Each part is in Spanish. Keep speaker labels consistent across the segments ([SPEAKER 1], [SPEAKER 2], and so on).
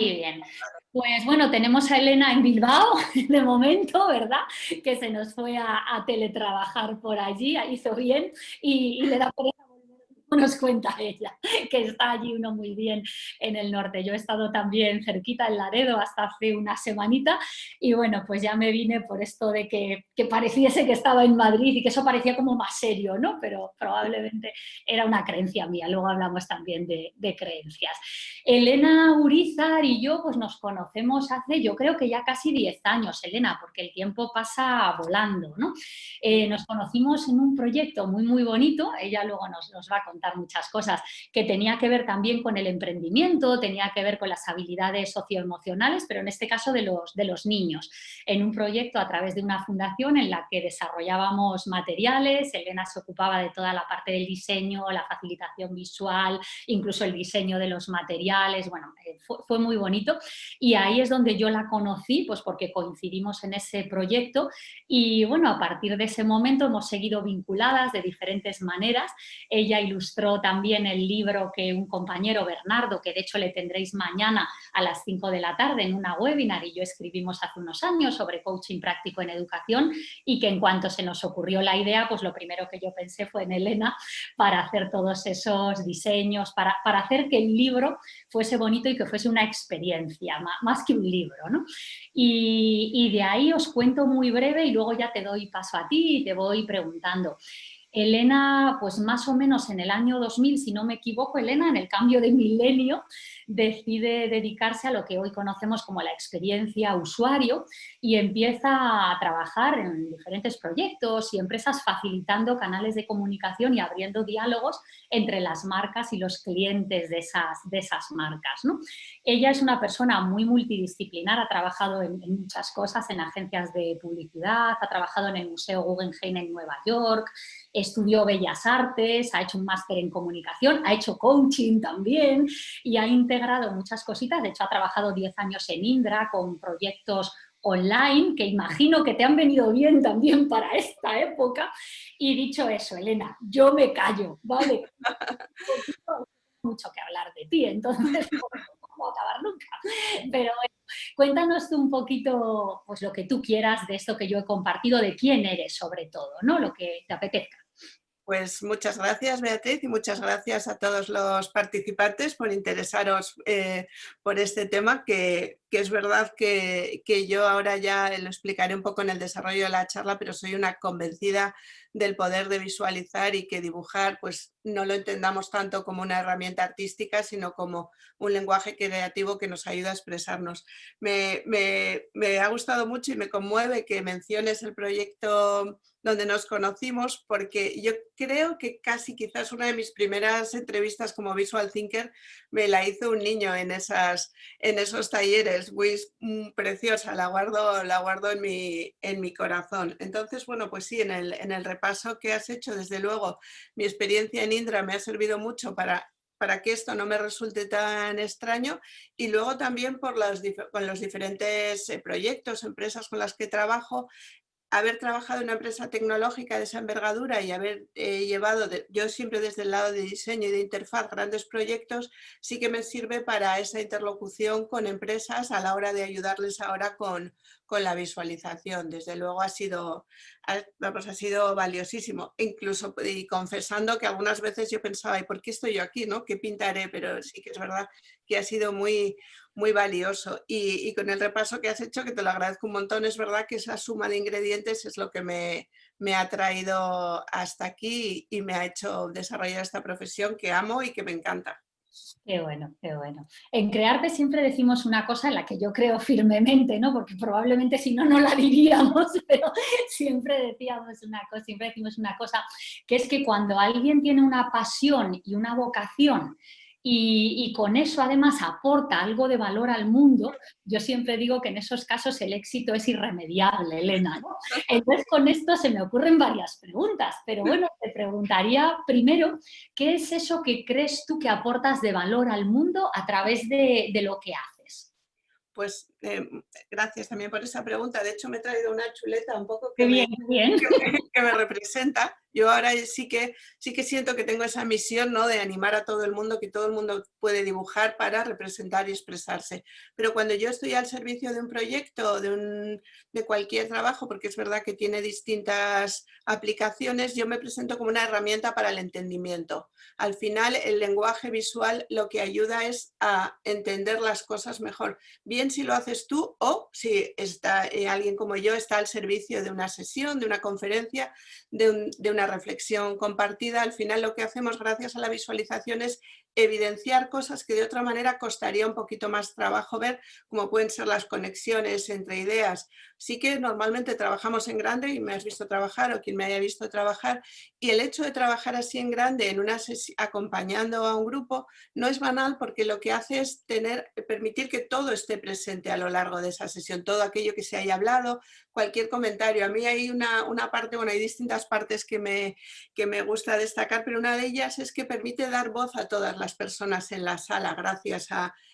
[SPEAKER 1] Muy bien. Pues bueno, tenemos a Elena en Bilbao de momento, ¿verdad? Que se nos fue a teletrabajar por allí, hizo bien y le da pereza volver. Nos cuenta ella, que está allí uno muy bien en el norte. Yo he estado también cerquita en Laredo hasta hace una semanita y bueno, pues ya me vine por esto de que pareciese que estaba en Madrid y que eso parecía como más serio, ¿no? Pero probablemente era una creencia mía. Luego hablamos también de creencias. Elena Urizar y yo pues nos conocemos hace, yo creo que ya casi 10 años, Elena, porque el tiempo pasa volando, ¿no? Nos conocimos en un proyecto muy, muy bonito, ella luego nos va a contar muchas cosas, que tenía que ver también con el emprendimiento, tenía que ver con las habilidades socioemocionales, pero en este caso de los niños, en un proyecto a través de una fundación en la que desarrollábamos materiales, Elena se ocupaba de toda la parte del diseño, la facilitación visual, incluso el diseño de los materiales, bueno, fue muy bonito y ahí es donde yo la conocí, pues porque coincidimos en ese proyecto y bueno, a partir de ese momento hemos seguido vinculadas de diferentes maneras. Ella ilustró también el libro que un compañero, Bernardo, que de hecho le tendréis mañana a las 5 de la tarde en una webinar y yo escribimos hace unos años sobre coaching práctico en educación y que en cuanto se nos ocurrió la idea, pues lo primero que yo pensé fue en Elena para hacer todos esos diseños, para hacer que el libro fuese bonito y que fuese una experiencia, más que un libro, ¿no? Y de ahí os cuento muy breve y luego ya te doy paso a ti y te voy preguntando. Elena, pues más o menos en el año 2000, si no me equivoco, Elena, en el cambio de milenio, decide dedicarse a lo que hoy conocemos como la experiencia usuario y empieza a trabajar en diferentes proyectos y empresas facilitando canales de comunicación y abriendo diálogos entre las marcas y los clientes de esas marcas, ¿no? Ella es una persona muy multidisciplinar, ha trabajado en muchas cosas, en agencias de publicidad, ha trabajado en el Museo Guggenheim en Nueva York, estudió Bellas Artes, ha hecho un máster en comunicación, ha hecho coaching también y ha integrado muchas cositas. De hecho, ha trabajado 10 años en Indra con proyectos online que imagino que te han venido bien también para esta época. Y dicho eso, Elena, yo me callo, ¿vale? Mucho que hablar de ti, entonces no vamos a acabar nunca. Pero bueno, cuéntanos tú un poquito pues, lo que tú quieras de esto que yo he compartido, de quién eres sobre todo, ¿no? Lo que te apetezca.
[SPEAKER 2] Pues muchas gracias, Beatriz, y muchas gracias a todos los participantes por interesaros por este tema, que es verdad que yo ahora ya lo explicaré un poco en el desarrollo de la charla, pero soy una convencida del poder de visualizar y que dibujar pues no lo entendamos tanto como una herramienta artística, sino como un lenguaje creativo que nos ayuda a expresarnos. Me ha gustado mucho y me conmueve que menciones el proyecto donde nos conocimos, porque yo creo que casi quizás una de mis primeras entrevistas como visual thinker me la hizo un niño en esos talleres, muy preciosa, la guardo en mi corazón. Entonces, bueno, pues sí, en el repaso que has hecho, desde luego, mi experiencia en Indra me ha servido mucho para que esto no me resulte tan extraño y luego también con los diferentes proyectos, empresas con las que trabajo, haber trabajado en una empresa tecnológica de esa envergadura y haber llevado, yo siempre desde el lado de diseño y de interfaz, grandes proyectos, sí que me sirve para esa interlocución con empresas a la hora de ayudarles ahora con la visualización. Desde luego ha sido valiosísimo, incluso y confesando que algunas veces yo pensaba, ¿y por qué estoy yo aquí? ¿No? ¿Qué pintaré? Pero sí que es verdad que ha sido muy valioso y con el repaso que has hecho, que te lo agradezco un montón, es verdad que esa suma de ingredientes es lo que me ha traído hasta aquí y me ha hecho desarrollar esta profesión que amo y que me encanta.
[SPEAKER 1] Qué bueno, qué bueno. En Crearte siempre decimos una cosa en la que yo creo firmemente, ¿no? Porque probablemente si no, no la diríamos, pero siempre decíamos una cosa, siempre decimos una cosa, que es que cuando alguien tiene una pasión y una vocación y con eso además aporta algo de valor al mundo, yo siempre digo que en esos casos el éxito es irremediable, Elena, ¿no? Entonces con esto se me ocurren varias preguntas, pero bueno, te preguntaría primero, ¿qué es eso que crees tú que aportas de valor al mundo a través de lo que haces?
[SPEAKER 2] Pues Gracias también por esa pregunta. De hecho, me he traído una chuleta un poco
[SPEAKER 1] Qué bien, qué bien.
[SPEAKER 2] que me representa. Yo ahora sí que siento que tengo esa misión, ¿no?, de animar a todo el mundo, que todo el mundo puede dibujar para representar y expresarse. Pero cuando yo estoy al servicio de un proyecto, de cualquier trabajo, porque es verdad que tiene distintas aplicaciones, yo me presento como una herramienta para el entendimiento. Al final, el lenguaje visual lo que ayuda es a entender las cosas mejor. Bien si lo haces tú o si está, alguien como yo está al servicio de una sesión, de una conferencia, de una reflexión compartida. Al final lo que hacemos gracias a la visualización es evidenciar cosas que de otra manera costaría un poquito más trabajo ver, como pueden ser las conexiones entre ideas. Sí que normalmente trabajamos en grande, y me has visto trabajar o quien me haya visto trabajar, y el hecho de trabajar así en grande, en una acompañando a un grupo, no es banal, porque lo que hace es permitir que todo esté presente a lo largo de esa sesión, todo aquello que se haya hablado, cualquier comentario. A mí hay una parte, bueno, hay distintas partes que me gusta destacar, pero una de ellas es que permite dar voz a todas las personas en la sala gracias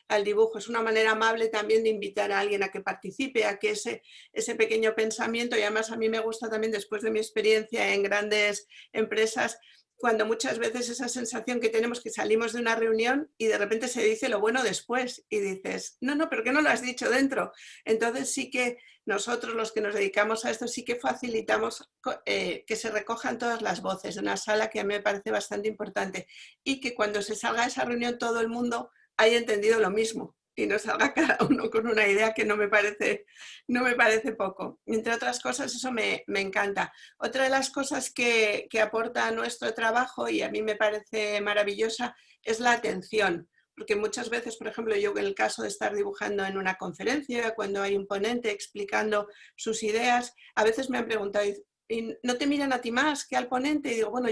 [SPEAKER 2] al dibujo. Es una manera amable también de invitar a alguien a que participe, a que ese pequeño pensamiento, y además a mí me gusta también, después de mi experiencia en grandes empresas, cuando muchas veces esa sensación que tenemos, que salimos de una reunión y de repente se dice lo bueno después y dices, no, ¿pero qué no lo has dicho dentro? Entonces sí que nosotros, los que nos dedicamos a esto, sí que facilitamos que se recojan todas las voces de una sala, que a mí me parece bastante importante, y que cuando se salga de esa reunión todo el mundo haya entendido lo mismo y no salga cada uno con una idea, que no me parece poco. Entre otras cosas, eso me encanta. Otra de las cosas que aporta a nuestro trabajo, y a mí me parece maravillosa, es la atención. Porque muchas veces, por ejemplo, yo en el caso de estar dibujando en una conferencia, cuando hay un ponente explicando sus ideas, a veces me han preguntado, ¿y no te miran a ti más que al ponente? Y digo, bueno,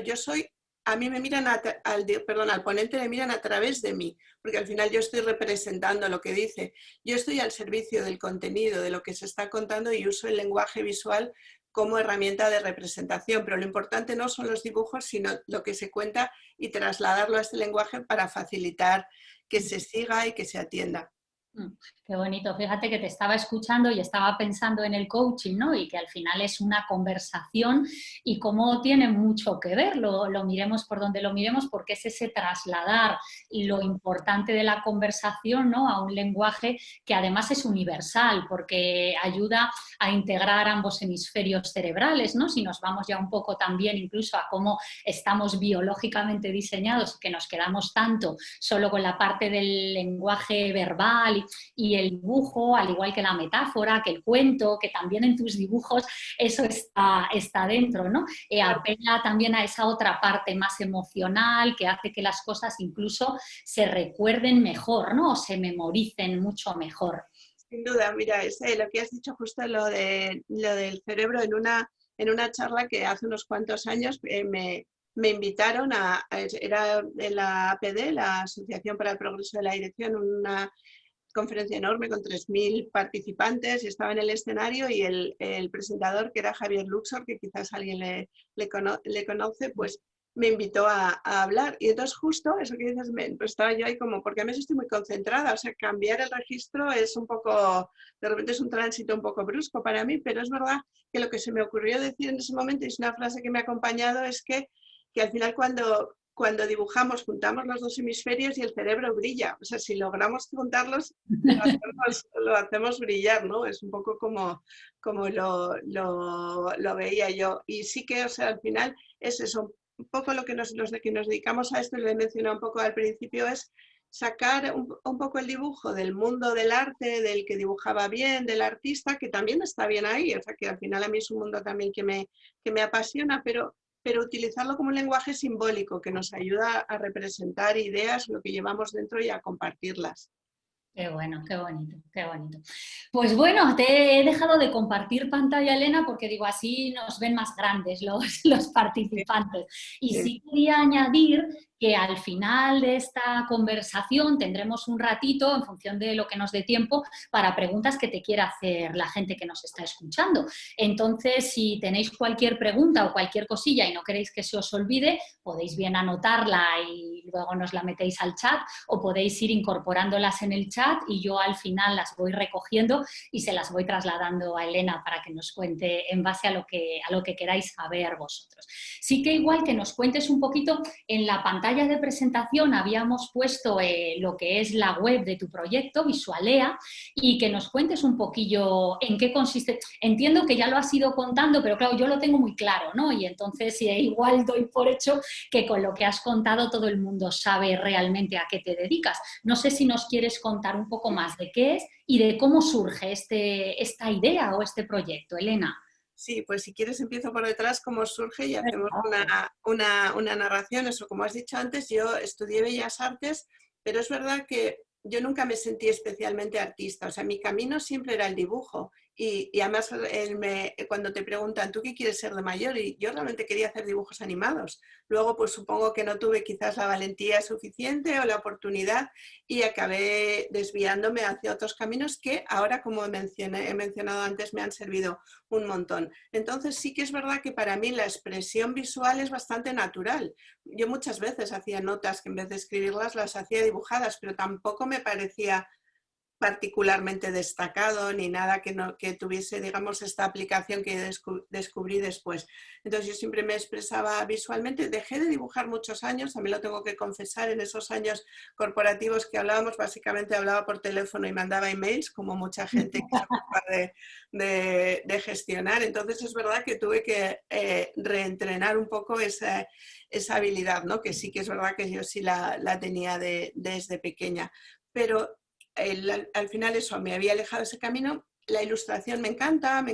[SPEAKER 2] a mí me miran al ponente le miran a través de mí, porque al final yo estoy representando lo que dice. Yo estoy al servicio del contenido, de lo que se está contando, y uso el lenguaje visual como herramienta de representación, pero lo importante no son los dibujos, sino lo que se cuenta, y trasladarlo a este lenguaje para facilitar que se siga y que se atienda.
[SPEAKER 1] Qué bonito. Fíjate que te estaba escuchando y estaba pensando en el coaching, ¿no? Y que al final es una conversación, y cómo tiene mucho que ver, lo miremos por donde lo miremos, porque es ese trasladar lo importante de la conversación, ¿no?, a un lenguaje que además es universal, porque ayuda a integrar ambos hemisferios cerebrales, ¿no? Si nos vamos ya un poco también incluso a cómo estamos biológicamente diseñados, que nos quedamos tanto solo con la parte del lenguaje verbal y el dibujo, al igual que la metáfora, que el cuento, que también en tus dibujos eso está dentro, ¿no? Apela también a esa otra parte más emocional, que hace que las cosas incluso se recuerden mejor, ¿no? O se memoricen mucho mejor.
[SPEAKER 2] Sin duda, mira, lo que has dicho justo, lo del cerebro, en una charla que hace unos cuantos años me invitaron era de la APD, la Asociación para el Progreso de la Dirección, una conferencia enorme con 3000 participantes, y estaba en el escenario, y el presentador, que era Javier Luxor, que quizás alguien le conoce, pues me invitó a hablar. Y entonces justo eso que dices, pues estaba yo ahí como, porque a veces estoy muy concentrada, o sea, cambiar el registro es un poco, de repente es un tránsito un poco brusco para mí, pero es verdad que lo que se me ocurrió decir en ese momento, y es una frase que me ha acompañado, es que al final cuando dibujamos, juntamos los dos hemisferios y el cerebro brilla. O sea, si logramos juntarlos, lo hacemos brillar, ¿no? Es un poco como lo veía yo. Y sí que, o sea, al final es eso, un poco lo que los que nos dedicamos a esto, y lo he mencionado un poco al principio, es sacar un poco el dibujo del mundo del arte, del que dibujaba bien, del artista, que también está bien ahí. O sea, que al final a mí es un mundo también que me apasiona, pero utilizarlo como un lenguaje simbólico que nos ayuda a representar ideas, lo que llevamos dentro, y a compartirlas.
[SPEAKER 1] Qué bueno, qué bonito, qué bonito. Pues bueno, te he dejado de compartir pantalla, Elena, porque digo, así nos ven más grandes los participantes. Y sí quería añadir que al final de esta conversación tendremos un ratito, en función de lo que nos dé tiempo, para preguntas que te quiera hacer la gente que nos está escuchando. Entonces, si tenéis cualquier pregunta o cualquier cosilla y no queréis que se os olvide, podéis bien anotarla y luego nos la metéis al chat, o podéis ir incorporándolas en el chat y yo al final las voy recogiendo y se las voy trasladando a Elena para que nos cuente en base a lo que queráis saber vosotros. Sí que igual que nos cuentes un poquito, en la pantalla de presentación habíamos puesto lo que es la web de tu proyecto, Visualea, y que nos cuentes un poquillo en qué consiste. Entiendo que ya lo has ido contando, pero claro, yo lo tengo muy claro, ¿no? Y entonces igual doy por hecho que con lo que has contado todo el mundo sabe realmente a qué te dedicas. No sé si nos quieres contar un poco más de qué es y de cómo surge esta idea o este proyecto, Elena.
[SPEAKER 2] Sí, pues si quieres empiezo por detrás cómo surge y hacemos una narración. Eso, como has dicho antes, yo estudié Bellas Artes, pero es verdad que yo nunca me sentí especialmente artista. O sea, mi camino siempre era el dibujo. Y además cuando te preguntan, ¿tú qué quieres ser de mayor? Y yo realmente quería hacer dibujos animados. Luego, pues supongo que no tuve quizás la valentía suficiente o la oportunidad y acabé desviándome hacia otros caminos que ahora, como he mencionado antes, me han servido un montón. Entonces sí que es verdad que para mí la expresión visual es bastante natural. Yo muchas veces hacía notas que en vez de escribirlas las hacía dibujadas, pero tampoco me parecía particularmente destacado ni nada que tuviese, digamos, esta aplicación que descubrí después. Entonces yo siempre me expresaba visualmente. Dejé de dibujar muchos años, también lo tengo que confesar, en esos años corporativos que hablábamos, básicamente hablaba por teléfono y mandaba emails, como mucha gente que se ocupa de gestionar. Entonces es verdad que tuve que reentrenar un poco esa habilidad, ¿no? Que sí que es verdad que yo sí la tenía desde pequeña. Pero al final eso, me había alejado ese camino. La ilustración me encanta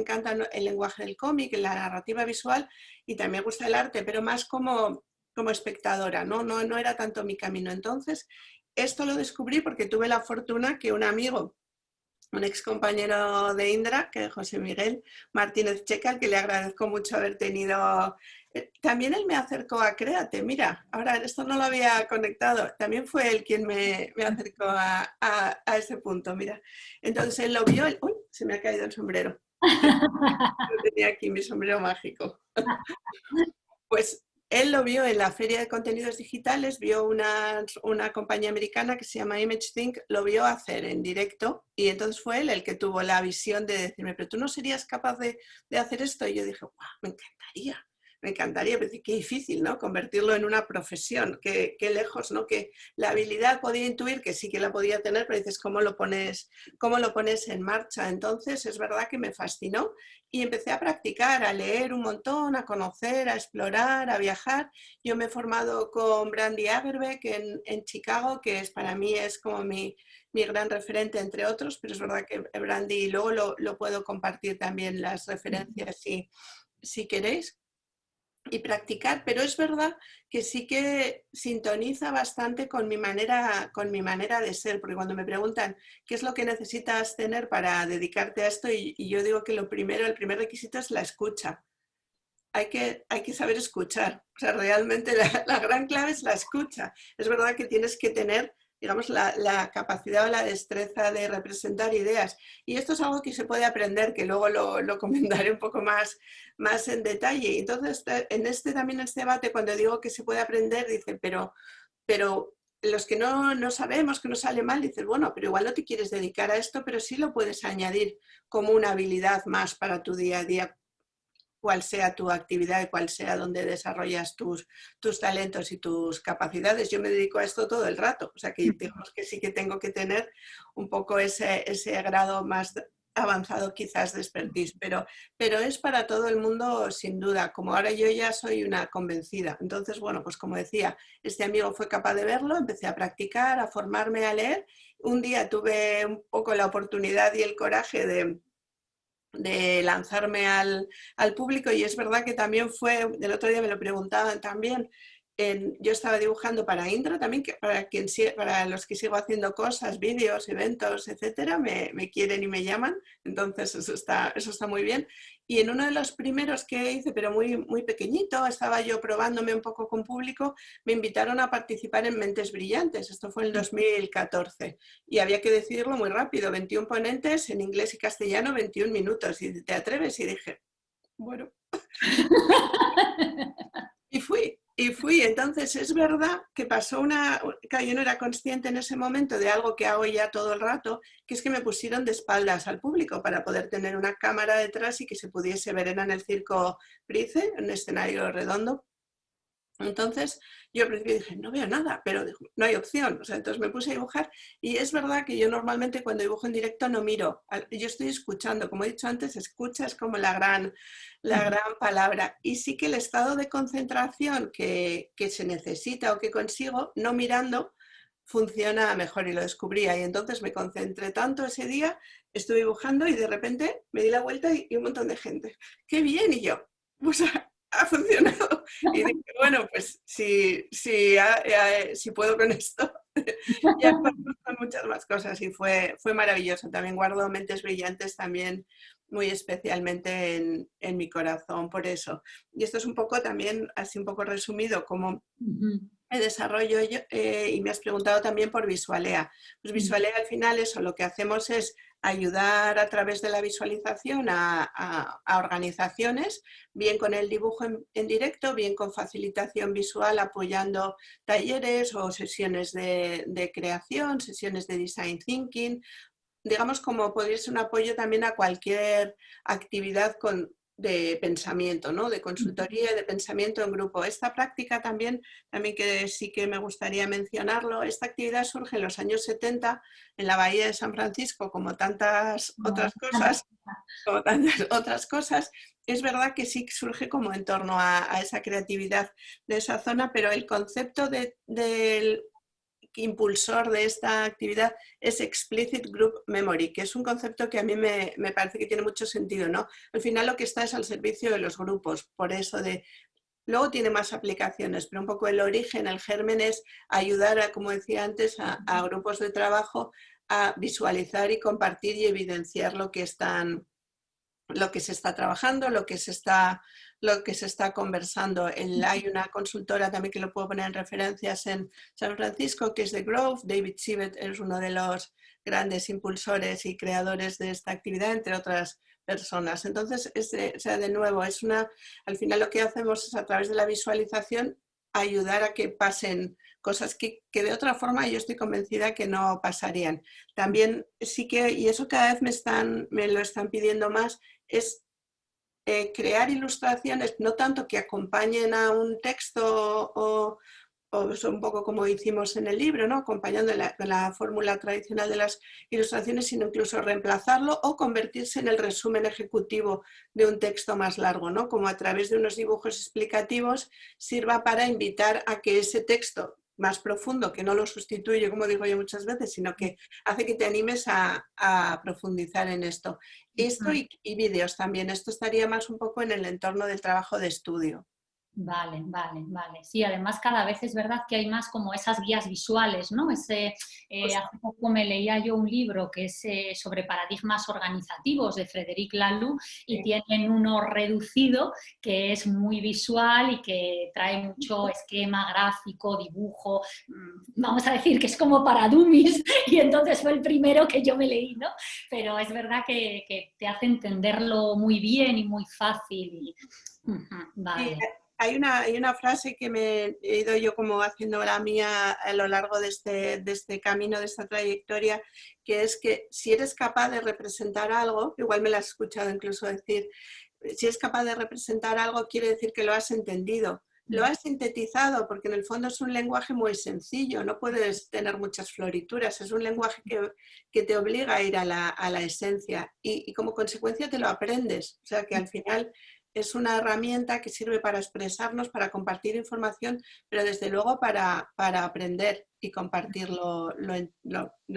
[SPEAKER 2] el lenguaje del cómic, la narrativa visual y también me gusta el arte, pero más como espectadora, no era tanto mi camino. Entonces, esto lo descubrí porque tuve la fortuna que un amigo, un ex compañero de Indra, que es José Miguel Martínez Checa, al que le agradezco mucho haber tenido. También él me acercó a Créate, mira, ahora esto no lo había conectado, también fue él quien me acercó a ese punto, mira. Entonces él lo vio, uy, se me ha caído el sombrero. Yo tenía aquí mi sombrero mágico. Pues él lo vio en la Feria de Contenidos Digitales, vio una compañía americana que se llama ImageThink, lo vio hacer en directo y entonces fue él el que tuvo la visión de decirme, pero tú no serías capaz de hacer esto. Y yo dije, wow, me encantaría, pero qué difícil, ¿no? Convertirlo en una profesión, qué lejos, ¿no? Que la habilidad podía intuir que sí que la podía tener, pero dices, ¿cómo lo pones en marcha? Entonces es verdad que me fascinó y empecé a practicar, a leer un montón, a conocer, a explorar, a viajar. Yo me he formado con Brandy Agerbeck en Chicago, que para mí es como mi gran referente, entre otros, pero es verdad que Brandy, luego lo puedo compartir también las referencias si queréis. Y practicar, pero es verdad que sí que sintoniza bastante con mi manera de ser, porque cuando me preguntan qué es lo que necesitas tener para dedicarte a esto, y yo digo que el primer requisito es la escucha. Hay que saber escuchar, o sea, realmente la gran clave es la escucha. Es verdad que tienes que tener, digamos, la capacidad o la destreza de representar ideas. Y esto es algo que se puede aprender, que luego lo comentaré un poco más en detalle. Entonces, también en este debate, cuando digo que se puede aprender, dicen, pero los que no sabemos, que nos sale mal, dicen, bueno, pero igual no te quieres dedicar a esto, pero sí lo puedes añadir como una habilidad más para tu día a día, cuál sea tu actividad y cuál sea donde desarrollas tus talentos y tus capacidades. Yo me dedico a esto todo el rato, o sea que digamos que sí que tengo que tener un poco ese grado más avanzado quizás de expertise, pero es para todo el mundo sin duda, como ahora yo ya soy una convencida. Entonces, bueno, pues como decía, este amigo fue capaz de verlo, empecé a practicar, a formarme, a leer. Un día tuve un poco la oportunidad y el coraje de lanzarme al público y es verdad que también fue, el otro día me lo preguntaban también, yo estaba dibujando para Indra también, que para los que sigo haciendo cosas, vídeos, eventos, etcétera, me quieren y me llaman, entonces eso está muy bien. Y en uno de los primeros que hice, pero muy, muy pequeñito, estaba yo probándome un poco con público, me invitaron a participar en Mentes Brillantes, esto fue en el 2014, y había que decidirlo muy rápido, 21 ponentes en inglés y castellano, 21 minutos, y te atreves, y dije, bueno... Y fui, entonces es verdad que pasó que yo no era consciente en ese momento de algo que hago ya todo el rato, que es que me pusieron de espaldas al público para poder tener una cámara detrás y que se pudiese ver. Era en el Circo Price, en un escenario redondo. Entonces yo al principio dije, no veo nada, pero no hay opción. O sea, entonces me puse a dibujar y es verdad que yo normalmente cuando dibujo en directo no miro, yo estoy escuchando, como he dicho antes, escucha es como la gran palabra. Y sí que el estado de concentración que se necesita o que consigo, no mirando, funciona mejor y lo descubría. Y entonces me concentré tanto ese día, estuve dibujando y de repente me di la vuelta y un montón de gente. ¡Qué bien! Y yo, pues ha funcionado. Y dije, bueno, pues si puedo con esto, ya podemos con muchas más cosas. Y fue maravilloso. También guardo Mentes Brillantes también muy especialmente en mi corazón por eso. Y esto es un poco también, así un poco resumido, como me desarrollo yo, y me has preguntado también por Visualea. Pues Visualea al final eso, lo que hacemos es ayudar a través de la visualización a organizaciones, bien con el dibujo en directo, bien con facilitación visual, apoyando talleres o sesiones de creación, sesiones de design thinking, digamos como podría ser un apoyo también a cualquier actividad de pensamiento, ¿no? De consultoría, de pensamiento en grupo. Esta práctica también que sí que me gustaría mencionarlo, esta actividad surge en los años 70 en la Bahía de San Francisco, como tantas otras cosas. Es verdad que sí surge como en torno a esa creatividad de esa zona, pero el concepto del impulsor de esta actividad es Explicit Group Memory, que es un concepto que a mí me parece que tiene mucho sentido, ¿no? Al final lo que está es al servicio de los grupos, por eso luego tiene más aplicaciones, pero un poco el origen, el germen es ayudar, como decía antes, a grupos de trabajo a visualizar y compartir y evidenciar lo que se está trabajando, lo que se está conversando. Hay una consultora también que lo puedo poner en referencias en San Francisco, que es The Grove. David Sivett es uno de los grandes impulsores y creadores de esta actividad, entre otras personas. Entonces, de nuevo, al final lo que hacemos es a través de la visualización ayudar a que pasen cosas que de otra forma yo estoy convencida que no pasarían. También sí que, y eso cada vez me lo están pidiendo más, es crear ilustraciones, no tanto que acompañen a un texto o un poco como hicimos en el libro, ¿no? Acompañando la fórmula tradicional de las ilustraciones, sino incluso reemplazarlo o convertirse en el resumen ejecutivo de un texto más largo, ¿no? Como a través de unos dibujos explicativos sirva para invitar a que ese texto más profundo, que no lo sustituye, como digo yo muchas veces, sino que hace que te animes a profundizar en esto. Esto y vídeos también, esto estaría más un poco en el entorno del trabajo de estudio.
[SPEAKER 1] Vale, vale, vale. Sí, además cada vez es verdad que hay más como esas guías visuales, ¿no? Hace poco me leía yo un libro que es sobre paradigmas organizativos de Frédéric Laloux y tienen uno reducido que es muy visual y que trae mucho esquema, gráfico, dibujo. Vamos a decir que es como para dummies y entonces fue el primero que yo me leí, ¿no? Pero es verdad que te hace entenderlo muy bien y muy fácil. Vale.
[SPEAKER 2] Hay una frase que me he ido yo como haciendo la mía a lo largo de este camino, de esta trayectoria, que es que si eres capaz de representar algo, igual me la has escuchado incluso decir, si eres capaz de representar algo quiere decir que lo has entendido, lo has sintetizado, porque en el fondo es un lenguaje muy sencillo, no puedes tener muchas florituras, es un lenguaje que te obliga a ir a la esencia y como consecuencia te lo aprendes, o sea que al final es una herramienta que sirve para expresarnos, para compartir información, pero desde luego para aprender y compartir lo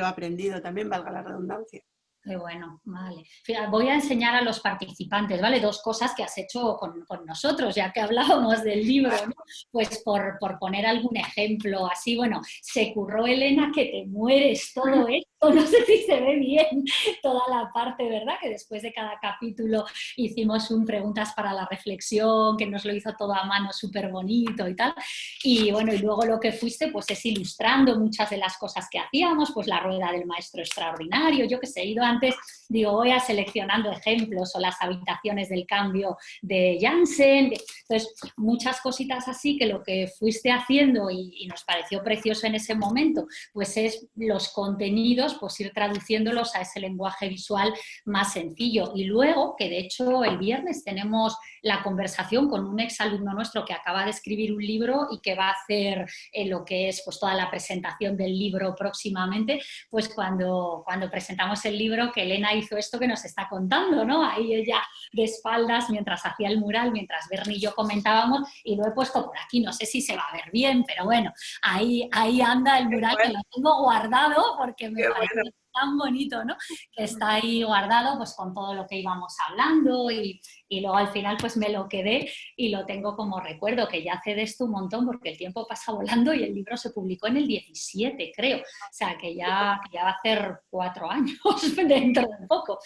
[SPEAKER 2] aprendido también, valga la redundancia.
[SPEAKER 1] Qué bueno, vale. Fíjate, voy a enseñar a los participantes, ¿vale? Dos cosas que has hecho con nosotros, ya que hablábamos del libro, ¿no? Pues por poner algún ejemplo así, bueno, se curró Elena que te mueres todo esto, no sé si se ve bien toda la parte, ¿verdad? Que después de cada capítulo hicimos un preguntas para la reflexión, que nos lo hizo todo a mano súper bonito y tal. Y bueno, y luego lo que fuiste, pues es ilustrando muchas de las cosas que hacíamos, pues la rueda del maestro extraordinario, yo que sé, he ido antes, digo, voy a seleccionando ejemplos o las habitaciones del cambio de Janssen. Entonces, muchas cositas así que lo que fuiste haciendo y nos pareció precioso en ese momento, pues es los contenidos, pues ir traduciéndolos a ese lenguaje visual más sencillo. Y luego, que de hecho el viernes tenemos la conversación con un exalumno nuestro que acaba de escribir un libro y que va a hacer lo que es pues toda la presentación del libro próximamente, pues cuando presentamos el libro, que Elena hizo esto que nos está contando, ¿no? Ahí ella de espaldas mientras hacía el mural, mientras Bernie y yo comentábamos, y lo he puesto por aquí, no sé si se va a ver bien, pero bueno, ahí anda el mural que lo tengo guardado porque me parece tan bonito, ¿no? Que está ahí guardado pues con todo lo que íbamos hablando y luego al final pues me lo quedé y lo tengo como recuerdo, que ya hace de esto un montón porque el tiempo pasa volando y el libro se publicó en el 17, creo. O sea, que ya va a hacer 4 años dentro de poco.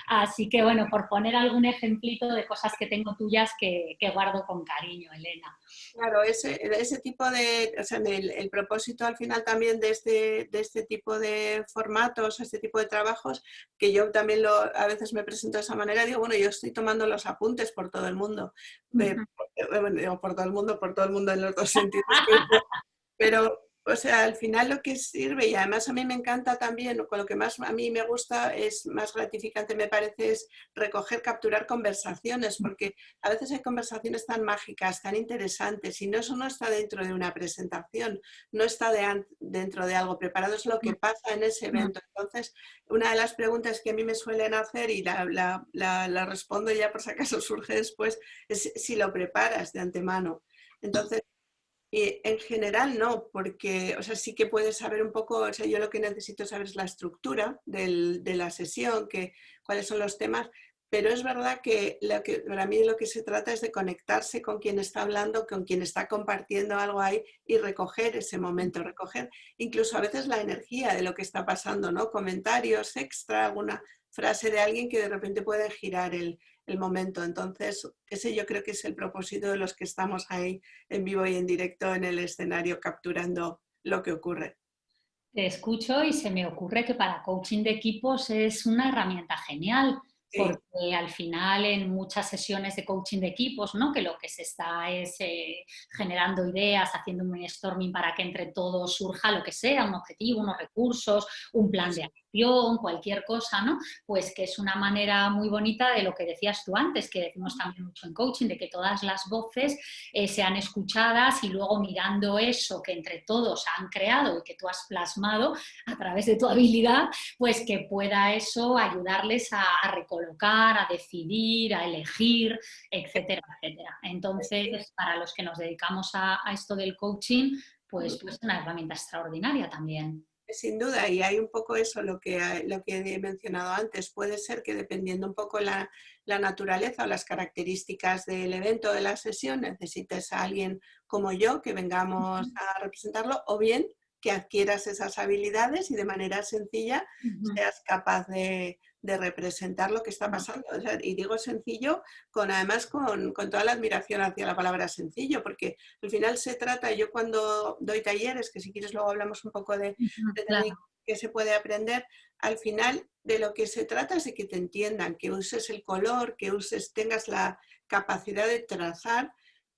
[SPEAKER 1] Así que bueno, por poner algún ejemplito de cosas que tengo tuyas que guardo con cariño, Elena.
[SPEAKER 2] Claro, ese tipo de, o sea, el propósito al final también de este tipo de formatos, este tipo de trabajos, que yo también a veces me presento de esa manera, digo, bueno, yo estoy tomando los apuntes por todo el mundo, bueno, por todo el mundo en los dos sentidos, pero, o sea, al final lo que sirve, y además a mí me encanta también, con lo que más a mí me gusta, es más gratificante me parece, es recoger, capturar conversaciones, porque a veces hay conversaciones tan mágicas, tan interesantes, y no, eso no está dentro de una presentación, no está dentro de algo preparado, es lo que pasa en ese evento. Entonces, una de las preguntas que a mí me suelen hacer, y la respondo ya por si acaso surge después, es si lo preparas de antemano. Entonces, y en general no, porque, o sea, sí que puedes saber un poco, o sea, yo lo que necesito saber es la estructura de la sesión, cuáles son los temas, pero es verdad que para mí lo que se trata es de conectarse con quien está hablando, con quien está compartiendo algo ahí y recoger ese momento, recoger incluso a veces la energía de lo que está pasando, ¿no? Comentarios extra, alguna frase de alguien que de repente puede girar el momento. Entonces, ese yo creo que es el propósito de los que estamos ahí en vivo y en directo en el escenario capturando lo que ocurre.
[SPEAKER 1] Te escucho y se me ocurre que para coaching de equipos es una herramienta genial,
[SPEAKER 2] Sí.
[SPEAKER 1] porque al final en muchas sesiones de coaching de equipos, ¿no? Que lo que se está es generando ideas, haciendo un brainstorming para que entre todos surja lo que sea, un objetivo, unos recursos, un plan de acción, cualquier cosa, ¿no? Pues que es una manera muy bonita de lo que decías tú antes, que decimos también mucho en coaching, de que todas las voces sean escuchadas y luego mirando eso que entre todos han creado y que tú has plasmado a través de tu habilidad, pues que pueda eso ayudarles a recolocar, a decidir, a elegir, etcétera, etcétera. Entonces, para los que nos dedicamos a esto del coaching, pues es una herramienta extraordinaria también.
[SPEAKER 2] Sin duda, y hay un poco eso, lo que he mencionado antes. Puede ser que dependiendo un poco la naturaleza o las características del evento, de la sesión, necesites a alguien como yo que vengamos a representarlo, o bien que adquieras esas habilidades y de manera sencilla seas capaz de representar lo que está pasando. O sea, y digo sencillo, además con toda la admiración hacia la palabra sencillo, porque al final se trata, yo cuando doy talleres, que si quieres luego hablamos un poco de
[SPEAKER 1] Claro.
[SPEAKER 2] que se puede aprender, al final de lo que se trata es de que te entiendan, que uses el color, tengas la capacidad de trazar,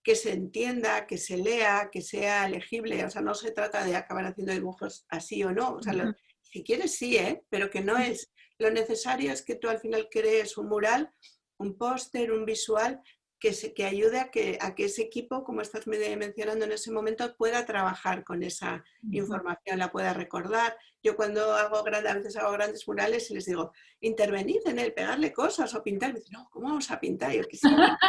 [SPEAKER 2] que se entienda, que se lea, que sea legible. O sea, no se trata de acabar haciendo dibujos así o no. O sea, si quieres sí, pero que no es. Lo necesario es que tú al final crees un mural, un póster, un visual que ayude a que ese equipo, como estás mencionando en ese momento, pueda trabajar con esa información, la pueda recordar. Yo cuando a veces hago grandes murales y les digo, intervenid en él, pegarle cosas o pintar. Me dicen, no, ¿cómo vamos a pintar? Yo quisiera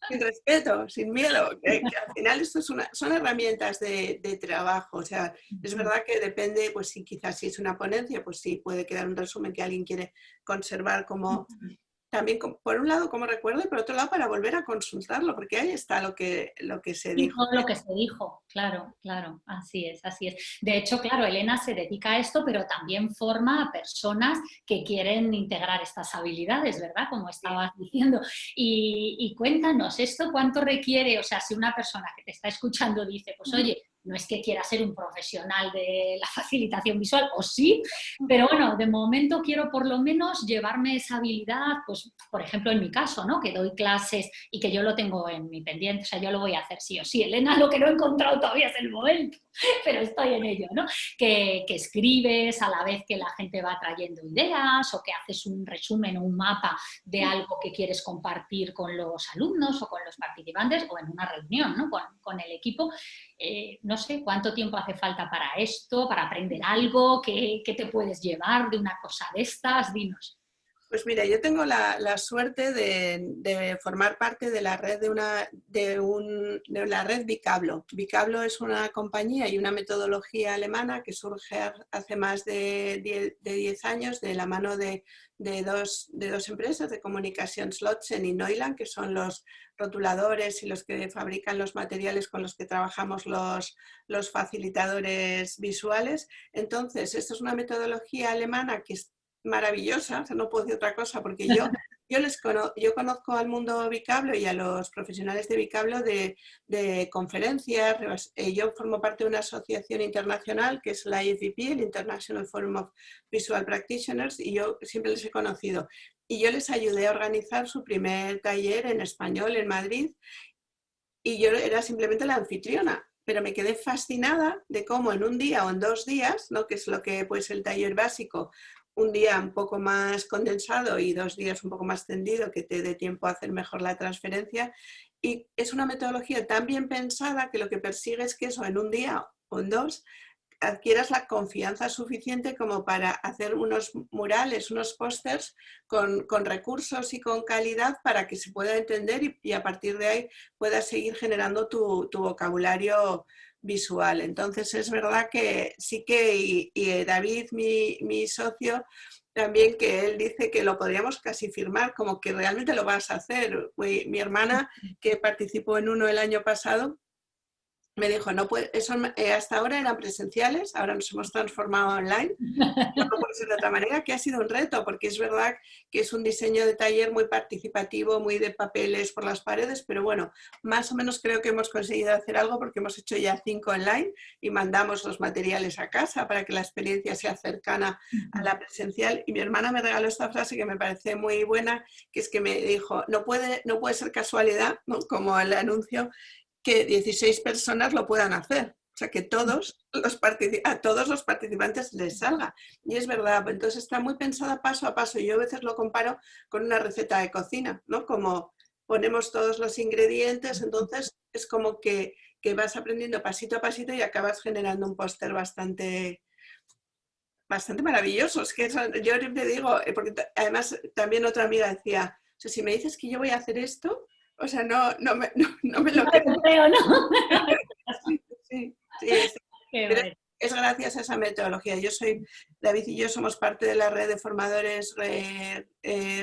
[SPEAKER 2] sin respeto, sin miedo, que al final esto es son herramientas de trabajo, o sea, es verdad que depende, pues si quizás si es una ponencia, pues sí, puede quedar un resumen que alguien quiere conservar como, también por un lado como recuerdo y por otro lado para volver a consultarlo, porque ahí está lo que se
[SPEAKER 1] Y
[SPEAKER 2] dijo.
[SPEAKER 1] todo lo que se dijo, claro, claro, así es, así es. De hecho, claro, Elena se dedica a esto, pero también forma a personas que quieren integrar estas habilidades, ¿verdad? Como estabas diciendo. Y cuéntanos, ¿esto cuánto requiere? O sea, si una persona que te está escuchando dice, pues oye, no es que quiera ser un profesional de la facilitación visual, o sí, pero bueno, de momento quiero por lo menos llevarme esa habilidad, pues por ejemplo en mi caso, ¿no? Que doy clases y que yo lo tengo en mi pendiente, o sea, yo lo voy a hacer sí o sí. Elena, lo que no he encontrado todavía es el momento, pero estoy en ello, ¿no? Que escribes a la vez que la gente va trayendo ideas o que haces un resumen o un mapa de algo que quieres compartir con los alumnos o con los participantes o en una reunión, ¿no? Con el equipo. No sé cuánto tiempo hace falta para esto, para aprender algo, qué te puedes llevar de una cosa de estas, dinos.
[SPEAKER 2] Pues mira, yo tengo la suerte de formar parte de la red de la red Bicablo. Bicablo es una compañía y una metodología alemana que surge hace más de 10 años de la mano de dos empresas de comunicación, Slotzen y Neuland, que son los rotuladores y los que fabrican los materiales con los que trabajamos los facilitadores visuales. Entonces, esto es una metodología alemana que es maravillosa, o sea, no puedo decir otra cosa, porque yo conozco al mundo Bicablo y a los profesionales de Bicablo de conferencias. Yo formo parte de una asociación internacional que es la IFVP, el International Forum of Visual Practitioners, y yo siempre les he conocido. Y yo les ayudé a organizar su primer taller en español en Madrid, y yo era simplemente la anfitriona. Pero me quedé fascinada de cómo en un día o en 2 días, ¿no? Que es lo que pues el taller básico, un día un poco más condensado y 2 días un poco más tendido, que te dé tiempo a hacer mejor la transferencia. Y es una metodología tan bien pensada que lo que persigue es que eso en un día o en 2 adquieras la confianza suficiente como para hacer unos murales, unos pósters con recursos y con calidad para que se pueda entender y a partir de ahí puedas seguir generando tu vocabulario visual. Entonces es verdad que sí que, y David, mi socio, también que él dice que lo podríamos casi firmar como que realmente lo vas a hacer. Mi hermana, que participó en uno el año pasado, me dijo, no puede, eso, hasta ahora eran presenciales, ahora nos hemos transformado online, no puede ser de otra manera, que ha sido un reto, porque es verdad que es un diseño de taller muy participativo, muy de papeles por las paredes, pero bueno, más o menos creo que hemos conseguido hacer algo porque hemos hecho ya 5 online y mandamos los materiales a casa para que la experiencia sea cercana a la presencial. Y mi hermana me regaló esta frase que me parece muy buena, que es que me dijo, no puede ser casualidad, ¿no? Como el anuncio, que 16 personas lo puedan hacer. O sea, que a todos los participantes les salga. Y es verdad, entonces está muy pensada paso a paso. Yo a veces lo comparo con una receta de cocina, ¿no? Como ponemos todos los ingredientes, entonces es como que vas aprendiendo pasito a pasito y acabas generando un póster bastante maravilloso. Es que eso, yo siempre digo, porque además también otra amiga decía, o sea, si me dices que yo voy a hacer esto, o sea, no me lo creo.
[SPEAKER 1] ¿No?
[SPEAKER 2] Sí, pero es gracias a esa metodología. David y yo somos parte de la red de formadores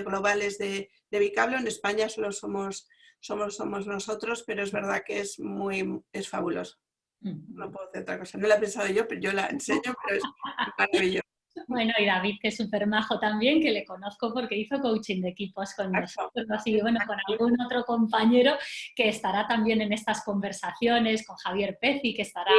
[SPEAKER 2] globales de Bicablo. En España solo somos nosotros, pero es verdad que es fabuloso. No puedo hacer otra cosa. No la he pensado yo, pero yo la enseño, pero es maravilloso.
[SPEAKER 1] Bueno, y David, que es súper majo también, que le conozco porque hizo coaching de equipos con nosotros, así bueno, con algún otro compañero que estará también en estas conversaciones, con Javier Pezzi, que estará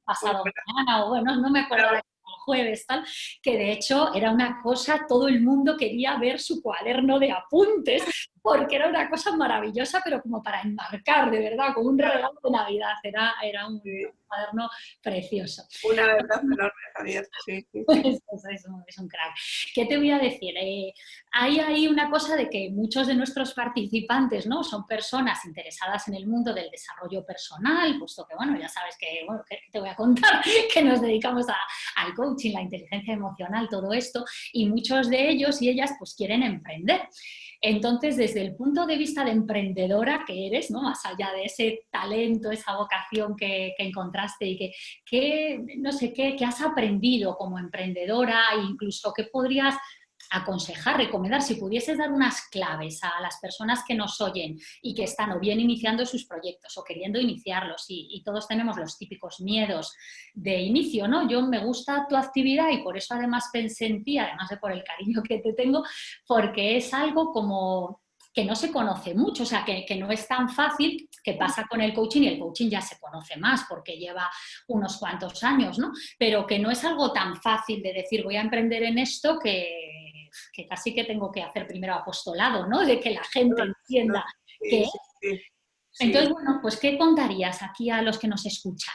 [SPEAKER 1] pasado mañana, o bueno, no me acuerdo el jueves, tal, que de hecho era una cosa, todo el mundo quería ver su cuaderno de apuntes, porque era una cosa maravillosa, pero como para enmarcar, de verdad, como un regalo de Navidad, era un... cuaderno precioso.
[SPEAKER 2] Una verdad enorme, Javier. Sí, sí, sí.
[SPEAKER 1] Es un crack. ¿Qué te voy a decir? Hay ahí una cosa de que muchos de nuestros participantes, ¿no? Son personas interesadas en el mundo del desarrollo personal, puesto que, bueno, ya sabes que, bueno, que te voy a contar, que nos dedicamos al coaching, la inteligencia emocional, todo esto, y muchos de ellos y ellas pues quieren emprender. Entonces, desde el punto de vista de emprendedora que eres, ¿no? Más allá de ese talento, esa vocación que encontraste y no sé, qué has aprendido como emprendedora, e incluso qué podrías aconsejar, recomendar, si pudieses dar unas claves a las personas que nos oyen y que están o bien iniciando sus proyectos o queriendo iniciarlos y todos tenemos los típicos miedos de inicio, ¿no? Yo me gusta tu actividad y por eso además pensé en ti, además de por el cariño que te tengo, porque es algo como que no se conoce mucho, o sea, que no es tan fácil, que pasa con el coaching y el coaching ya se conoce más porque lleva unos cuantos años, ¿no? Pero que no es algo tan fácil de decir voy a emprender en esto que casi que tengo que hacer primero apostolado, ¿no? De que la gente entienda
[SPEAKER 2] Sí,
[SPEAKER 1] qué
[SPEAKER 2] sí,
[SPEAKER 1] es.
[SPEAKER 2] sí, sí.
[SPEAKER 1] Entonces, bueno, pues ¿qué contarías aquí a los que nos escuchan?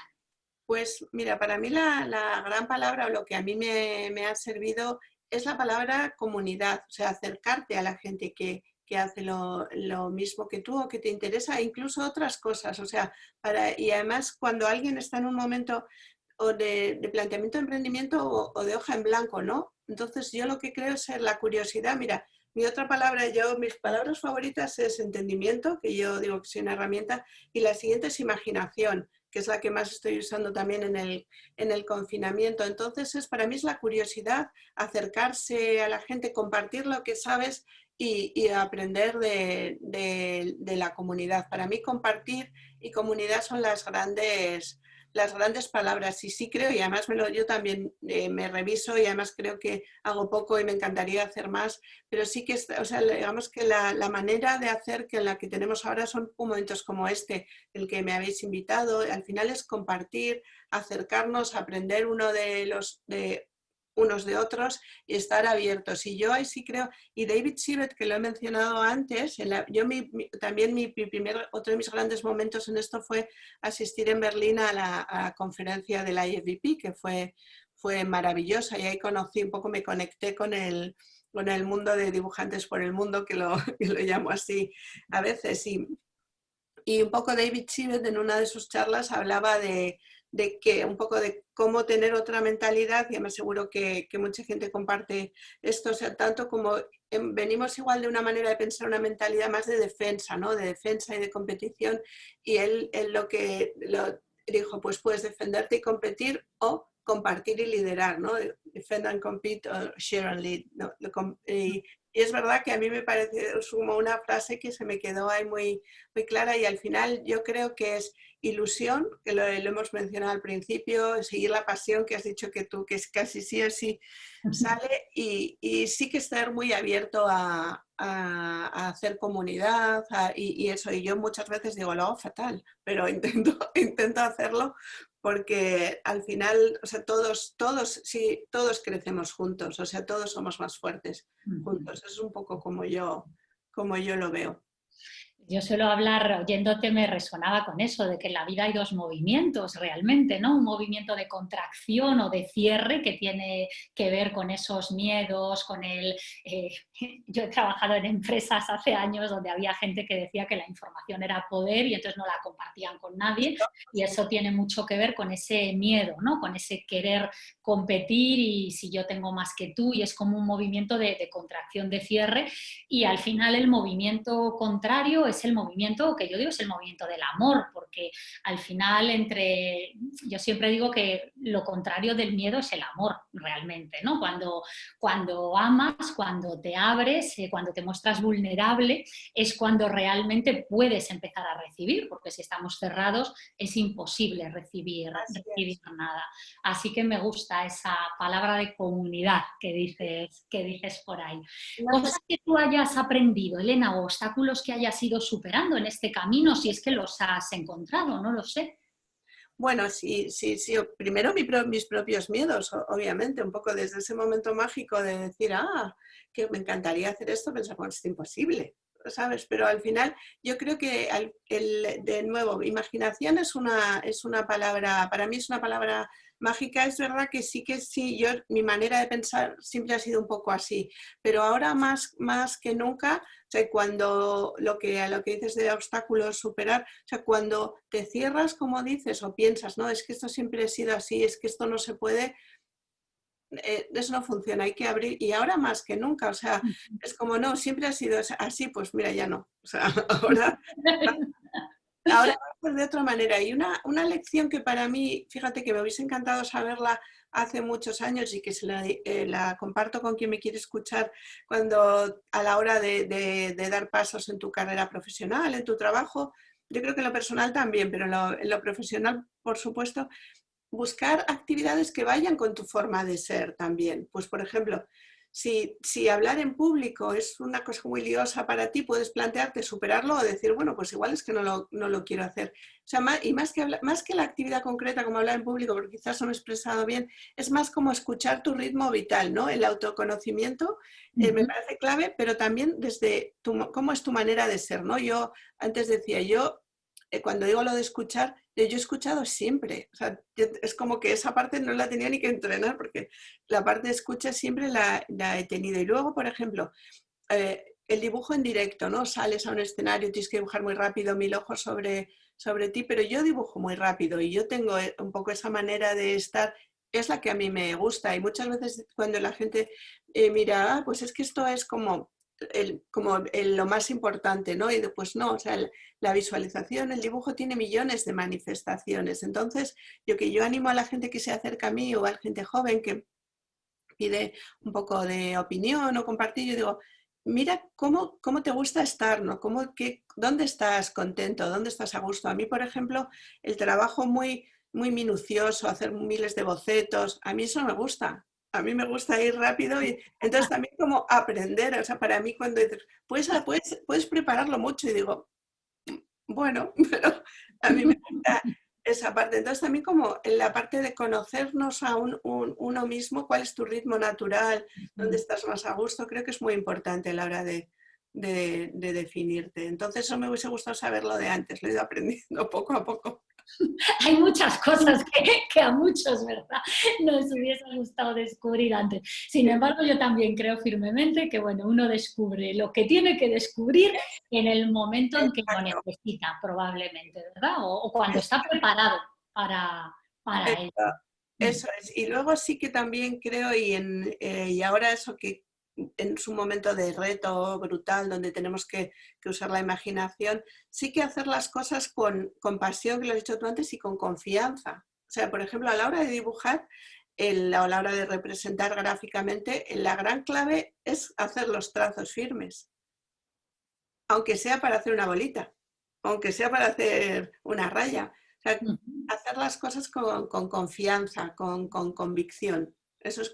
[SPEAKER 2] Pues mira, para mí la gran palabra o lo que a mí me ha servido es la palabra comunidad, o sea, acercarte a la gente que hace lo mismo que tú o que te interesa, e incluso otras cosas, o sea, y además cuando alguien está en un momento o de planteamiento de emprendimiento o de hoja en blanco, ¿no? Entonces yo lo que creo es la curiosidad, mira, mi otra palabra, mis palabras favoritas es entendimiento, que yo digo que es una herramienta, y la siguiente es imaginación, que es la que más estoy usando también en el confinamiento. Entonces, para mí es la curiosidad, acercarse a la gente, compartir lo que sabes y aprender de la comunidad. Para mí compartir y comunidad son las grandes palabras. Y sí creo, y además yo también me reviso y además creo que hago poco y me encantaría hacer más, pero sí que, o sea, digamos que la manera de hacer que la que tenemos ahora son momentos como este, el que me habéis invitado, al final es compartir, acercarnos, aprender unos de otros y estar abiertos. Y yo ahí sí creo, y David Sibet, que lo he mencionado antes, también otro de mis grandes momentos en esto fue asistir en Berlín a la conferencia de la IFBP, que fue maravillosa, y ahí conocí un poco, me conecté con el mundo de dibujantes por el mundo, que lo llamo así a veces. Y un poco David Sibet en una de sus charlas hablaba que un poco de cómo tener otra mentalidad, y me aseguro que mucha gente comparte esto, o sea, tanto como venimos igual de una manera de pensar, una mentalidad más de defensa, ¿no? De defensa y de competición, y él lo dijo, pues puedes defenderte y competir o compartir y liderar, ¿no? Defend and compete o share and lead, ¿no? Y es verdad que a mí me parece como una frase que se me quedó ahí muy, muy clara, y al final yo creo que es ilusión, que lo hemos mencionado al principio, seguir la pasión que has dicho que tú, que es casi sí o sí sale, y sí que estar muy abierto a hacer comunidad y eso. Y yo muchas veces digo, lo hago fatal, pero intento hacerlo porque al final, o sea, sí, todos crecemos juntos, o sea, todos somos más fuertes juntos. Es un poco como yo lo veo.
[SPEAKER 1] Yo suelo hablar, oyéndote me resonaba con eso, de que en la vida hay dos movimientos realmente, ¿no? Un movimiento de contracción o de cierre que tiene que ver con esos miedos, con el... yo he trabajado en empresas hace años donde había gente que decía que la información era poder y entonces no la compartían con nadie, y eso tiene mucho que ver con ese miedo, ¿no? Con ese querer competir y si yo tengo más que tú, y es como un movimiento de contracción, de cierre, y al final el movimiento contrario es el movimiento que yo digo es el movimiento del amor, porque al final yo siempre digo que lo contrario del miedo es el amor realmente, ¿no? Cuando amas, cuando te abres, cuando te muestras vulnerable, es cuando realmente puedes empezar a recibir, porque si estamos cerrados es imposible recibir nada. Así que me gusta esa palabra de comunidad que dices por ahí. Cosas que tú hayas aprendido, Elena, o obstáculos que hayas ido superando en este camino, si es que los has encontrado, no lo sé.
[SPEAKER 2] Bueno, sí. Primero mis propios miedos, obviamente, un poco desde ese momento mágico de decir, que me encantaría hacer esto, pensar, bueno, es imposible. ¿sabes? Pero al final yo creo que, de nuevo, imaginación es una palabra, para mí es una palabra mágica. Es verdad que sí, mi manera de pensar siempre ha sido un poco así, pero ahora más que nunca, o sea, cuando a lo que dices de obstáculos superar, o sea, cuando te cierras, como dices, o piensas, no, es que esto siempre ha sido así, es que esto no se puede, eso no funciona, hay que abrir, y ahora más que nunca, o sea, es como, no, siempre ha sido así, pues mira, ya no, o sea, ahora va a ser de otra manera. Y una lección que para mí, fíjate que me hubiese encantado saberla hace muchos años y que la comparto con quien me quiere escuchar cuando a la hora de dar pasos en tu carrera profesional, en tu trabajo, yo creo que en lo personal también, pero en lo profesional, por supuesto, buscar actividades que vayan con tu forma de ser también. Pues, por ejemplo, si hablar en público es una cosa muy liosa para ti, puedes plantearte superarlo o decir, bueno, pues igual es que no lo quiero hacer. O sea, más que la actividad concreta como hablar en público, porque quizás no me he expresado bien, es más como escuchar tu ritmo vital, ¿no? El autoconocimiento me parece clave, pero también desde cómo es tu manera de ser, ¿no? Yo antes decía, cuando digo lo de escuchar, yo he escuchado siempre. O sea, es como que esa parte no la tenía ni que entrenar porque la parte de escucha siempre la he tenido. Y luego, por ejemplo, el dibujo en directo, ¿no? Sales a un escenario, tienes que dibujar muy rápido, 1000 ojos sobre ti, pero yo dibujo muy rápido y yo tengo un poco esa manera de estar, es la que a mí me gusta. Y muchas veces cuando la gente mira, pues es que esto es como lo más importante, ¿no? Y después no, o sea, la visualización, el dibujo tiene millones de manifestaciones. Entonces, yo animo a la gente que se acerca a mí o a la gente joven que pide un poco de opinión o compartir, yo digo, mira cómo te gusta estar, ¿no? ¿Dónde estás contento? ¿Dónde estás a gusto? A mí, por ejemplo, el trabajo muy minucioso, hacer miles de bocetos, a mí eso no me gusta. A mí me gusta ir rápido y entonces también como aprender, o sea, para mí cuando dices, puedes prepararlo mucho y digo, bueno, pero a mí me gusta esa parte. Entonces también como en la parte de conocernos a uno mismo, cuál es tu ritmo natural, dónde estás más a gusto, creo que es muy importante a la hora de definirte. Entonces eso me hubiese gustado saberlo de antes, lo he ido aprendiendo poco a poco.
[SPEAKER 1] Hay muchas cosas que a muchos, ¿verdad?, nos hubiese gustado descubrir antes. Sin embargo, yo también creo firmemente que, bueno, uno descubre lo que tiene que descubrir en el momento en que lo
[SPEAKER 2] Exacto.
[SPEAKER 1] necesita, probablemente, ¿verdad? O cuando está preparado para ello.
[SPEAKER 2] Eso es. Y luego sí que también creo, y ahora eso que en su momento de reto brutal, donde tenemos que usar la imaginación, sí que hacer las cosas con pasión, que lo has dicho tú antes, y con confianza. O sea, por ejemplo, a la hora de dibujar o a la hora de representar gráficamente, la gran clave es hacer los trazos firmes, aunque sea para hacer una bolita, aunque sea para hacer una raya. O sea, hacer las cosas con confianza, con convicción.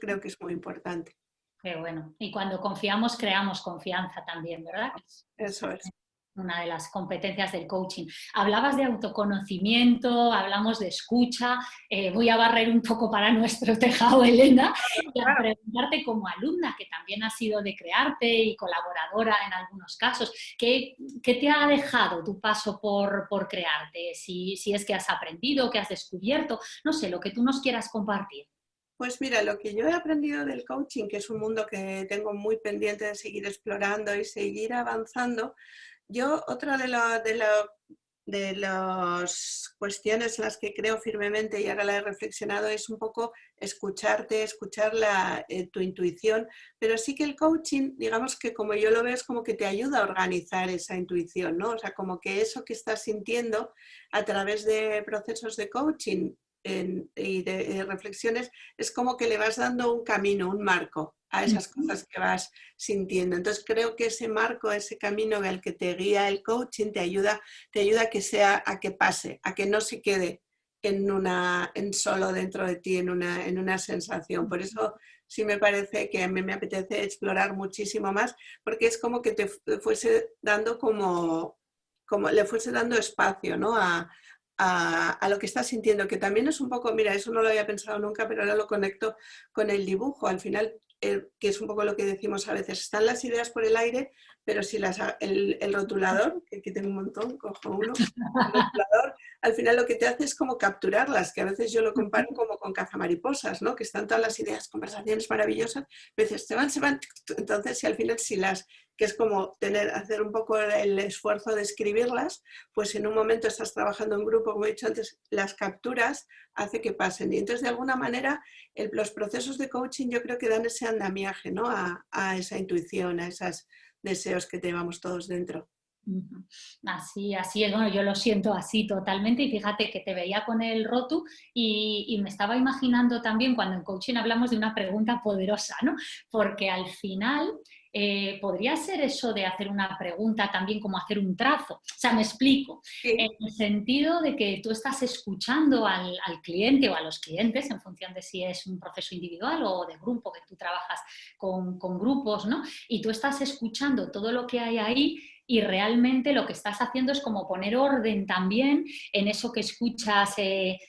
[SPEAKER 2] Creo que es muy importante.
[SPEAKER 1] Qué bueno. Y cuando confiamos, creamos confianza también, ¿verdad?
[SPEAKER 2] Eso es.
[SPEAKER 1] Una de las competencias del coaching. Hablabas de autoconocimiento, hablamos de escucha. Voy a barrer un poco para nuestro tejado, Elena, y a preguntarte como alumna, que también has sido de Crearte y colaboradora en algunos casos, ¿qué te ha dejado tu paso por Crearte? Si es que has aprendido, que has descubierto, no sé, lo que tú nos quieras compartir.
[SPEAKER 2] Pues mira, lo que yo he aprendido del coaching, que es un mundo que tengo muy pendiente de seguir explorando y seguir avanzando, otra de las cuestiones en las que creo firmemente y ahora la he reflexionado es un poco escucharte, escuchar tu intuición, pero sí que el coaching, digamos que como yo lo veo, es como que te ayuda a organizar esa intuición, ¿no? O sea, como que eso que estás sintiendo a través de procesos de coaching y de reflexiones, es como que le vas dando un camino, un marco a esas cosas que vas sintiendo. Entonces creo que ese marco, ese camino al que te guía el coaching te ayuda a que pase, a que no se quede en solo dentro de ti, en una sensación. Por eso sí me parece que a mí me apetece explorar muchísimo más, porque es como que te fuese dando como le fuese dando espacio, ¿no? A lo que estás sintiendo, que también es un poco, mira, eso no lo había pensado nunca, pero ahora lo conecto con el dibujo. Al final que es un poco lo que decimos a veces, están las ideas por el aire, pero si el rotulador, que aquí tengo un montón, cojo uno, el rotulador, al final lo que te hace es como capturarlas, que a veces yo lo comparo como con cazamariposas, ¿no? Que están todas las ideas, conversaciones maravillosas, a veces se van, entonces si al final si las, que es como hacer un poco el esfuerzo de escribirlas, pues en un momento estás trabajando en grupo, como he dicho antes, las capturas hace que pasen. Y entonces de alguna manera los procesos de coaching yo creo que dan ese andamiaje, ¿no? A esa intuición, a esos deseos que llevamos todos dentro.
[SPEAKER 1] Así es, bueno, yo lo siento así totalmente y fíjate que te veía con el rotu y me estaba imaginando también cuando en coaching hablamos de una pregunta poderosa, ¿no? Porque al final podría ser eso de hacer una pregunta también como hacer un trazo. O sea, me explico,
[SPEAKER 2] Sí.
[SPEAKER 1] en el sentido de que tú estás escuchando al cliente o a los clientes en función de si es un proceso individual o de grupo, que tú trabajas con grupos, ¿no? Y tú estás escuchando todo lo que hay ahí y realmente lo que estás haciendo es como poner orden también en eso que escuchas,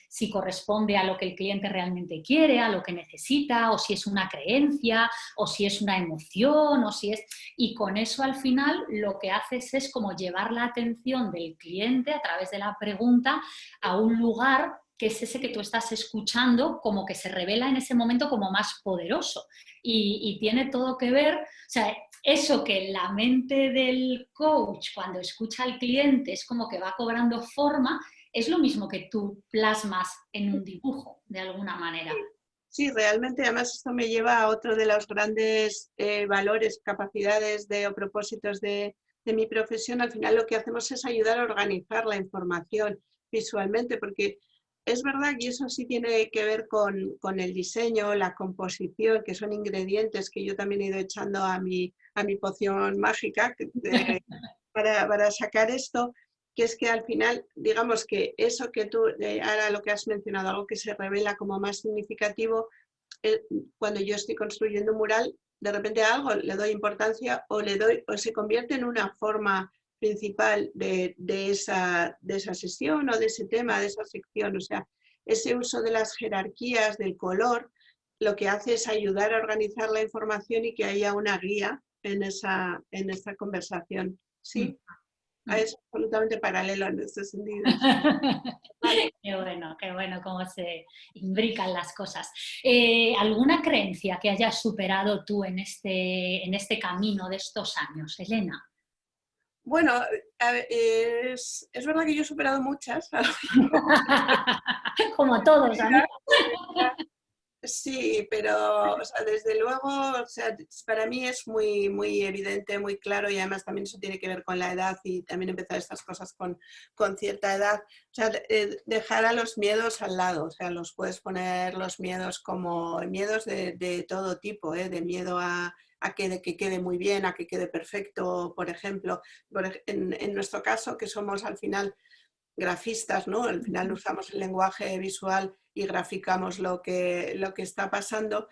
[SPEAKER 1] si corresponde a lo que el cliente realmente quiere, a lo que necesita, o si es una creencia, o si es una emoción, o si es... Y con eso al final lo que haces es como llevar la atención del cliente a través de la pregunta a un lugar que es ese que tú estás escuchando, como que se revela en ese momento como más poderoso. Y tiene todo que ver, o sea, eso que en la mente del coach, cuando escucha al cliente, es como que va cobrando forma, es lo mismo que tú plasmas en un dibujo, de alguna manera.
[SPEAKER 2] Sí, realmente, además esto me lleva a otro de los grandes valores, capacidades o propósitos de mi profesión. Al final lo que hacemos es ayudar a organizar la información visualmente, porque es verdad que eso sí tiene que ver con el diseño, la composición, que son ingredientes que yo también he ido echando a mi poción mágica para sacar esto, que es que al final, digamos que eso que tú, ahora lo que has mencionado, algo que se revela como más significativo, cuando yo estoy construyendo un mural, de repente a algo le doy importancia o se convierte en una forma principal de esa sesión o de ese tema, de esa sección. O sea, ese uso de las jerarquías, del color, lo que hace es ayudar a organizar la información y que haya una guía en esa conversación. Sí, es absolutamente paralelo en este sentido. Vale.
[SPEAKER 1] Qué bueno cómo se imbrican las cosas. ¿Alguna creencia que hayas superado tú en este camino de estos años, Elena?
[SPEAKER 2] Bueno, a ver, es verdad que yo he superado muchas.
[SPEAKER 1] Como todos, a mí.
[SPEAKER 2] Sí, pero o sea, desde luego, o sea, para mí es muy, muy evidente, muy claro y además también eso tiene que ver con la edad y también empezar estas cosas con cierta edad. O sea, dejar a los miedos al lado, o sea, los puedes poner los miedos como miedos de todo tipo, de miedo a que quede muy bien, a que quede perfecto, por ejemplo. En nuestro caso, que somos al final grafistas, ¿no? Al final usamos el lenguaje visual y graficamos lo que está pasando.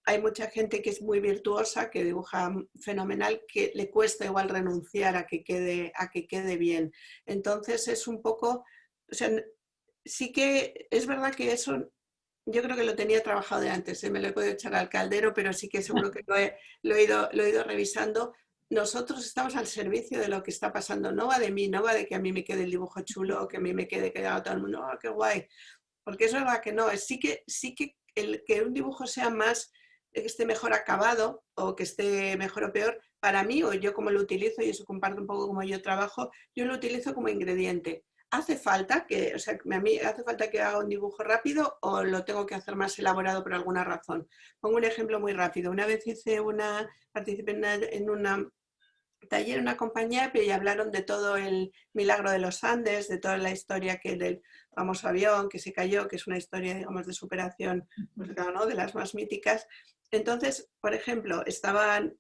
[SPEAKER 2] Hay mucha gente que es muy virtuosa, que dibuja fenomenal, que le cuesta igual renunciar a que quede bien. Entonces es un poco, o sea, sí que es verdad que eso yo creo que lo tenía trabajado de antes, me lo he podido echar al caldero, pero sí que seguro que lo he ido revisando. Nosotros estamos al servicio de lo que está pasando, no va de mí, no va de que a mí me quede el dibujo chulo o que a mí me quede quedado todo el mundo, oh, qué guay, porque es verdad que no, sí que que un dibujo sea más, que esté mejor acabado o que esté mejor o peor, para mí, o yo como lo utilizo, y eso comparto un poco como yo trabajo, yo lo utilizo como ingrediente. ¿Hace falta que, o sea, a mí hace falta que haga un dibujo rápido o lo tengo que hacer más elaborado por alguna razón? Pongo un ejemplo muy rápido. Una vez participé en una taller, una compañía, y hablaron de todo el milagro de los Andes, de toda la historia del famoso avión que se cayó, que es una historia, digamos, de superación, pues, claro, ¿no? De las más míticas. Entonces, por ejemplo, estaban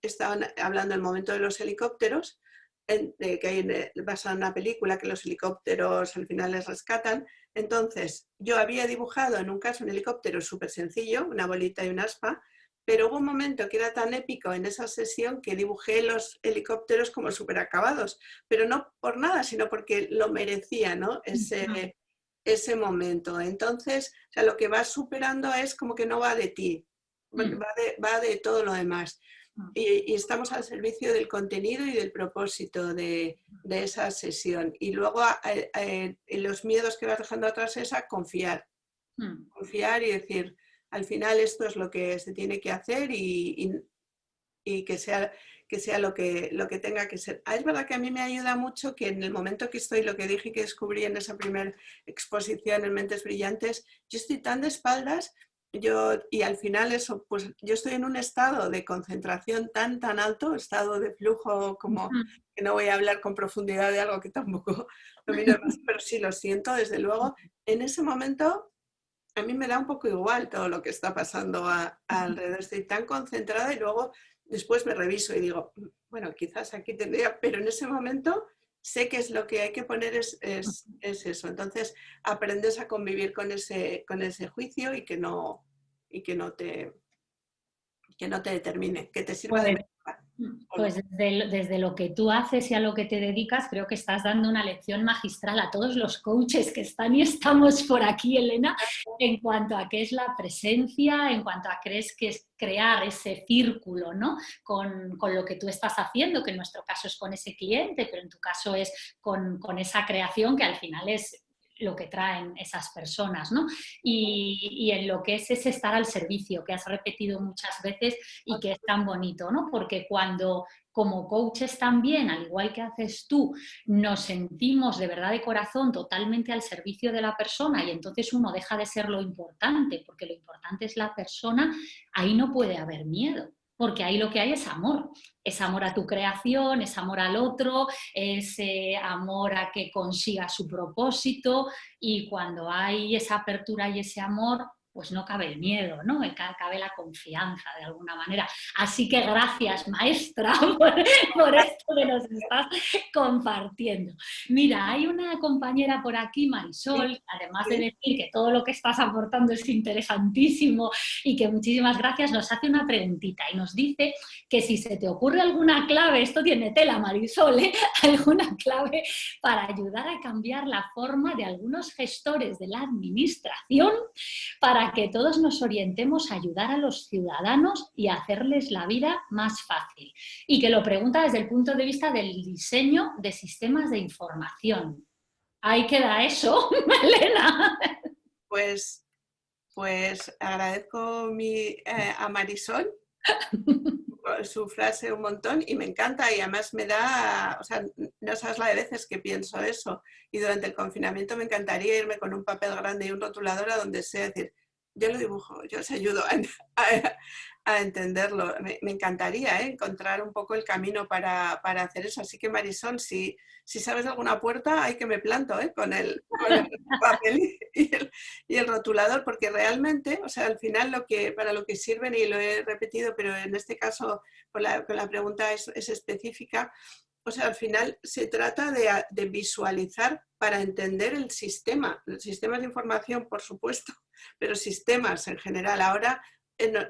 [SPEAKER 2] hablando del momento de los helicópteros, que hay basado en una película que los helicópteros al final les rescatan. Entonces, yo había dibujado en un caso un helicóptero súper sencillo, una bolita y un aspa, pero hubo un momento que era tan épico en esa sesión que dibujé los helicópteros como súper acabados, pero no por nada, sino porque lo merecía, ¿no? Ese momento. Entonces, o sea, lo que vas superando es como que no va de ti, va de todo lo demás. Y estamos al servicio del contenido y del propósito de esa sesión. Y luego los miedos que vas dejando atrás es a confiar. Confiar y decir, al final esto es lo que se tiene que hacer y que sea lo que tenga que ser. Es verdad que a mí me ayuda mucho que en el momento que estoy, lo que dije que descubrí en esa primera exposición en Mentes Brillantes, yo estoy tan de espaldas y al final eso, pues yo estoy en un estado de concentración tan alto, estado de flujo, como que no voy a hablar con profundidad de algo que tampoco domino demasiado, pero sí lo siento, desde luego. En ese momento a mí me da un poco igual todo lo que está pasando alrededor, estoy tan concentrada y luego después me reviso y digo, bueno, quizás aquí tendría, pero en ese momento sé que es lo que hay que poner es eso. Entonces aprendes a convivir con ese juicio y que no te determine, que te sirva de mejora.
[SPEAKER 1] Pues desde lo que tú haces y a lo que te dedicas, creo que estás dando una lección magistral a todos los coaches que están y estamos por aquí, Elena, en cuanto a qué es la presencia, en cuanto a qué es crear ese círculo, ¿no? Con lo que tú estás haciendo, que en nuestro caso es con ese cliente, pero en tu caso es con esa creación que al final es lo que traen esas personas, ¿no? Y en lo que es ese estar al servicio, que has repetido muchas veces y que es tan bonito, ¿no? Porque cuando como coaches también, al igual que haces tú, nos sentimos de verdad de corazón totalmente al servicio de la persona y entonces uno deja de ser lo importante, porque lo importante es la persona, ahí no puede haber miedo. Porque ahí lo que hay es amor a tu creación, es amor al otro, es amor a que consiga su propósito y cuando hay esa apertura y ese amor, pues no cabe el miedo, ¿no? Cabe la confianza de alguna manera. Así que gracias, maestra, por esto que nos estás compartiendo. Mira, hay una compañera por aquí, Marisol, además de decir que todo lo que estás aportando es interesantísimo y que muchísimas gracias, nos hace una preguntita y nos dice que si se te ocurre alguna clave, esto tiene tela, Marisol, ¿eh? Alguna clave para ayudar a cambiar la forma de algunos gestores de la administración para que todos nos orientemos a ayudar a los ciudadanos y a hacerles la vida más fácil. Y que lo pregunta desde el punto de vista del diseño de sistemas de información. Ahí queda eso, Elena.
[SPEAKER 2] Pues agradezco a Marisol su frase un montón y me encanta y además me da, o sea, no sabes la de veces que pienso eso y durante el confinamiento me encantaría irme con un papel grande y un rotulador a donde sea, decir, yo lo dibujo, yo os ayudo a entenderlo. Me encantaría encontrar un poco el camino para hacer eso. Así que Marisol, si sabes de alguna puerta, hay que me planto con el papel y el rotulador, porque realmente, o sea, al final para lo que sirven, y lo he repetido, pero en este caso con la pregunta es específica, o sea, al final se trata de visualizar para entender el sistema, los sistemas de información, por supuesto, pero sistemas en general. Ahora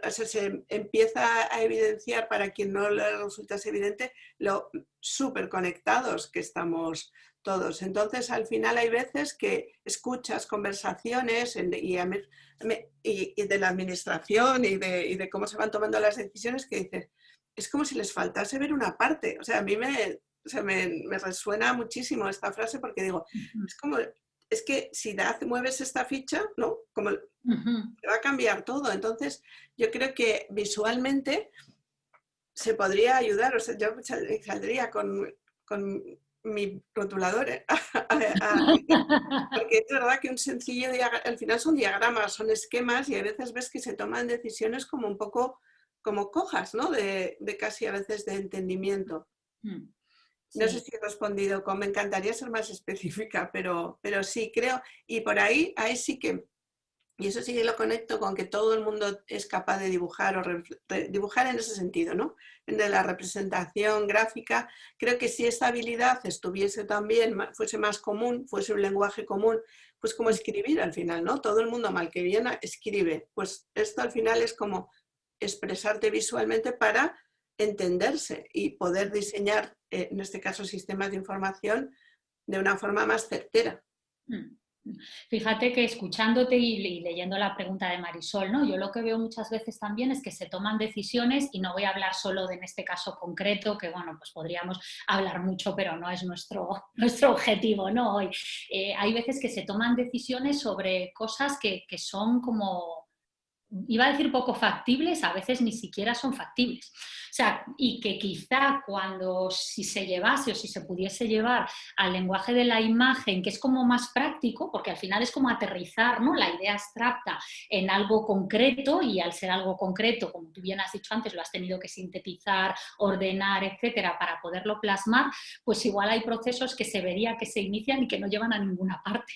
[SPEAKER 2] o sea, se empieza a evidenciar, para quien no le resulta evidente, lo súper conectados que estamos todos. Entonces, al final hay veces que escuchas conversaciones y de la administración y de cómo se van tomando las decisiones que dices, es como si les faltase ver una parte. O sea, a mí me resuena muchísimo esta frase porque digo, es que si mueves esta ficha, ¿no? Como te va a cambiar todo. Entonces, yo creo que visualmente se podría ayudar. O sea, yo saldría con mi rotulador, porque es verdad que un sencillo al final son diagramas, son esquemas y a veces ves que se toman decisiones como un poco como cojas, ¿no? De casi a veces de entendimiento. Sí. No sé si he respondido, me encantaría ser más específica, pero sí creo, y por ahí sí que, y eso sí que lo conecto con que todo el mundo es capaz de dibujar o dibujar en ese sentido, ¿no? De la representación gráfica. Creo que si esta habilidad estuviese también, fuese más común, fuese un lenguaje común, pues como escribir al final, ¿no? Todo el mundo, mal que bien, escribe. Pues esto al final es como expresarte visualmente para entenderse y poder diseñar, en este caso, sistemas de información de una forma más certera.
[SPEAKER 1] Fíjate que escuchándote y leyendo la pregunta de Marisol, ¿no? Yo lo que veo muchas veces también es que se toman decisiones, y no voy a hablar solo de en este caso concreto, que bueno, pues podríamos hablar mucho, pero no es nuestro objetivo, ¿no? Hoy. Hay veces que se toman decisiones sobre cosas que son como, iba a decir poco factibles, a veces ni siquiera son factibles. O sea, y que quizá cuando, si se llevase o si se pudiese llevar al lenguaje de la imagen, que es como más práctico, porque al final es como aterrizar, ¿no?, la idea abstracta en algo concreto, y al ser algo concreto, como tú bien has dicho antes, lo has tenido que sintetizar, ordenar, etcétera, para poderlo plasmar, pues igual hay procesos que se vería que se inician y que no llevan a ninguna parte.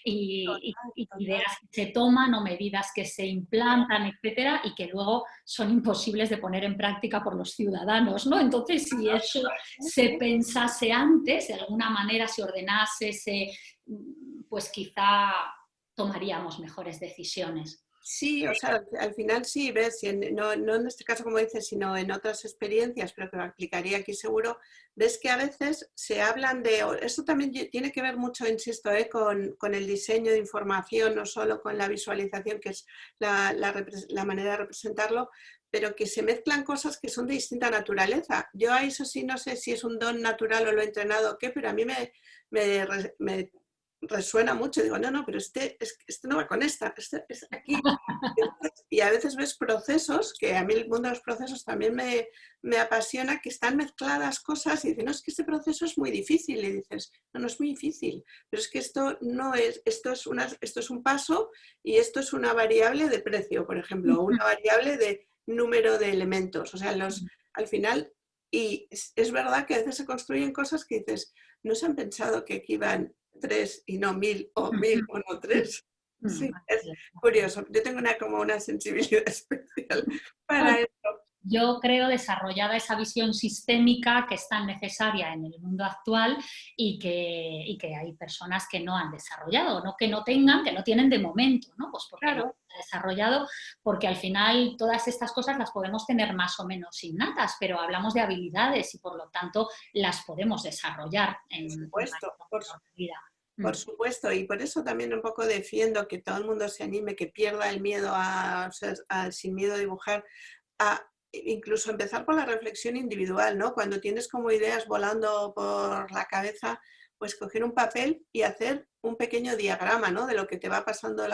[SPEAKER 1] Y
[SPEAKER 2] Total.
[SPEAKER 1] ideas que se toman o medidas que se implantan, etcétera, y que luego son imposibles de poner en práctica por los ciudadanos, ¿no? Entonces, si eso se pensase antes, de alguna manera se ordenase, pues quizá tomaríamos mejores decisiones.
[SPEAKER 2] Sí, o sea, al final sí, ves, no en este caso como dices, sino en otras experiencias, pero que me aplicaría aquí seguro, ves que a veces se hablan de, eso también tiene que ver mucho, insisto, con el diseño de información, no solo con la visualización, que es la manera de representarlo, pero que se mezclan cosas que son de distinta naturaleza. Yo a eso sí no sé si es un don natural o lo he entrenado o qué, pero a mí me resuena mucho. Digo, no, pero este no va con esta, este es aquí. Y a veces ves procesos, que a mí el mundo de los procesos también me apasiona, que están mezcladas cosas y dicen, no, es que este proceso es muy difícil. Y dices, no es muy difícil, pero es que esto no es, esto es un paso y esto es una variable de precio, por ejemplo, o una variable de número de elementos. O sea, al final, y es verdad que a veces se construyen cosas que dices, no se han pensado que aquí van 3 y no 1000 o 1000 o no 3. Sí, es curioso. Yo tengo como una sensibilidad especial para eso.
[SPEAKER 1] Yo creo desarrollada esa visión sistémica que es tan necesaria en el mundo actual, y que hay personas que no han desarrollado, no que no tengan, que no tienen de momento, ¿no? Pues porque no
[SPEAKER 2] Claro,
[SPEAKER 1] han desarrollado, porque al final todas estas cosas las podemos tener más o menos innatas, pero hablamos de habilidades y por lo tanto las podemos desarrollar
[SPEAKER 2] por
[SPEAKER 1] en
[SPEAKER 2] supuesto,
[SPEAKER 1] mayor medida.
[SPEAKER 2] por supuesto. Y por eso también un poco defiendo que todo el mundo se anime, que pierda el miedo o sea, sin miedo a dibujar, a incluso empezar por la reflexión individual, ¿no? Cuando tienes como ideas volando por la cabeza, pues coger un papel y hacer un pequeño diagrama, ¿no?, de lo que te va pasando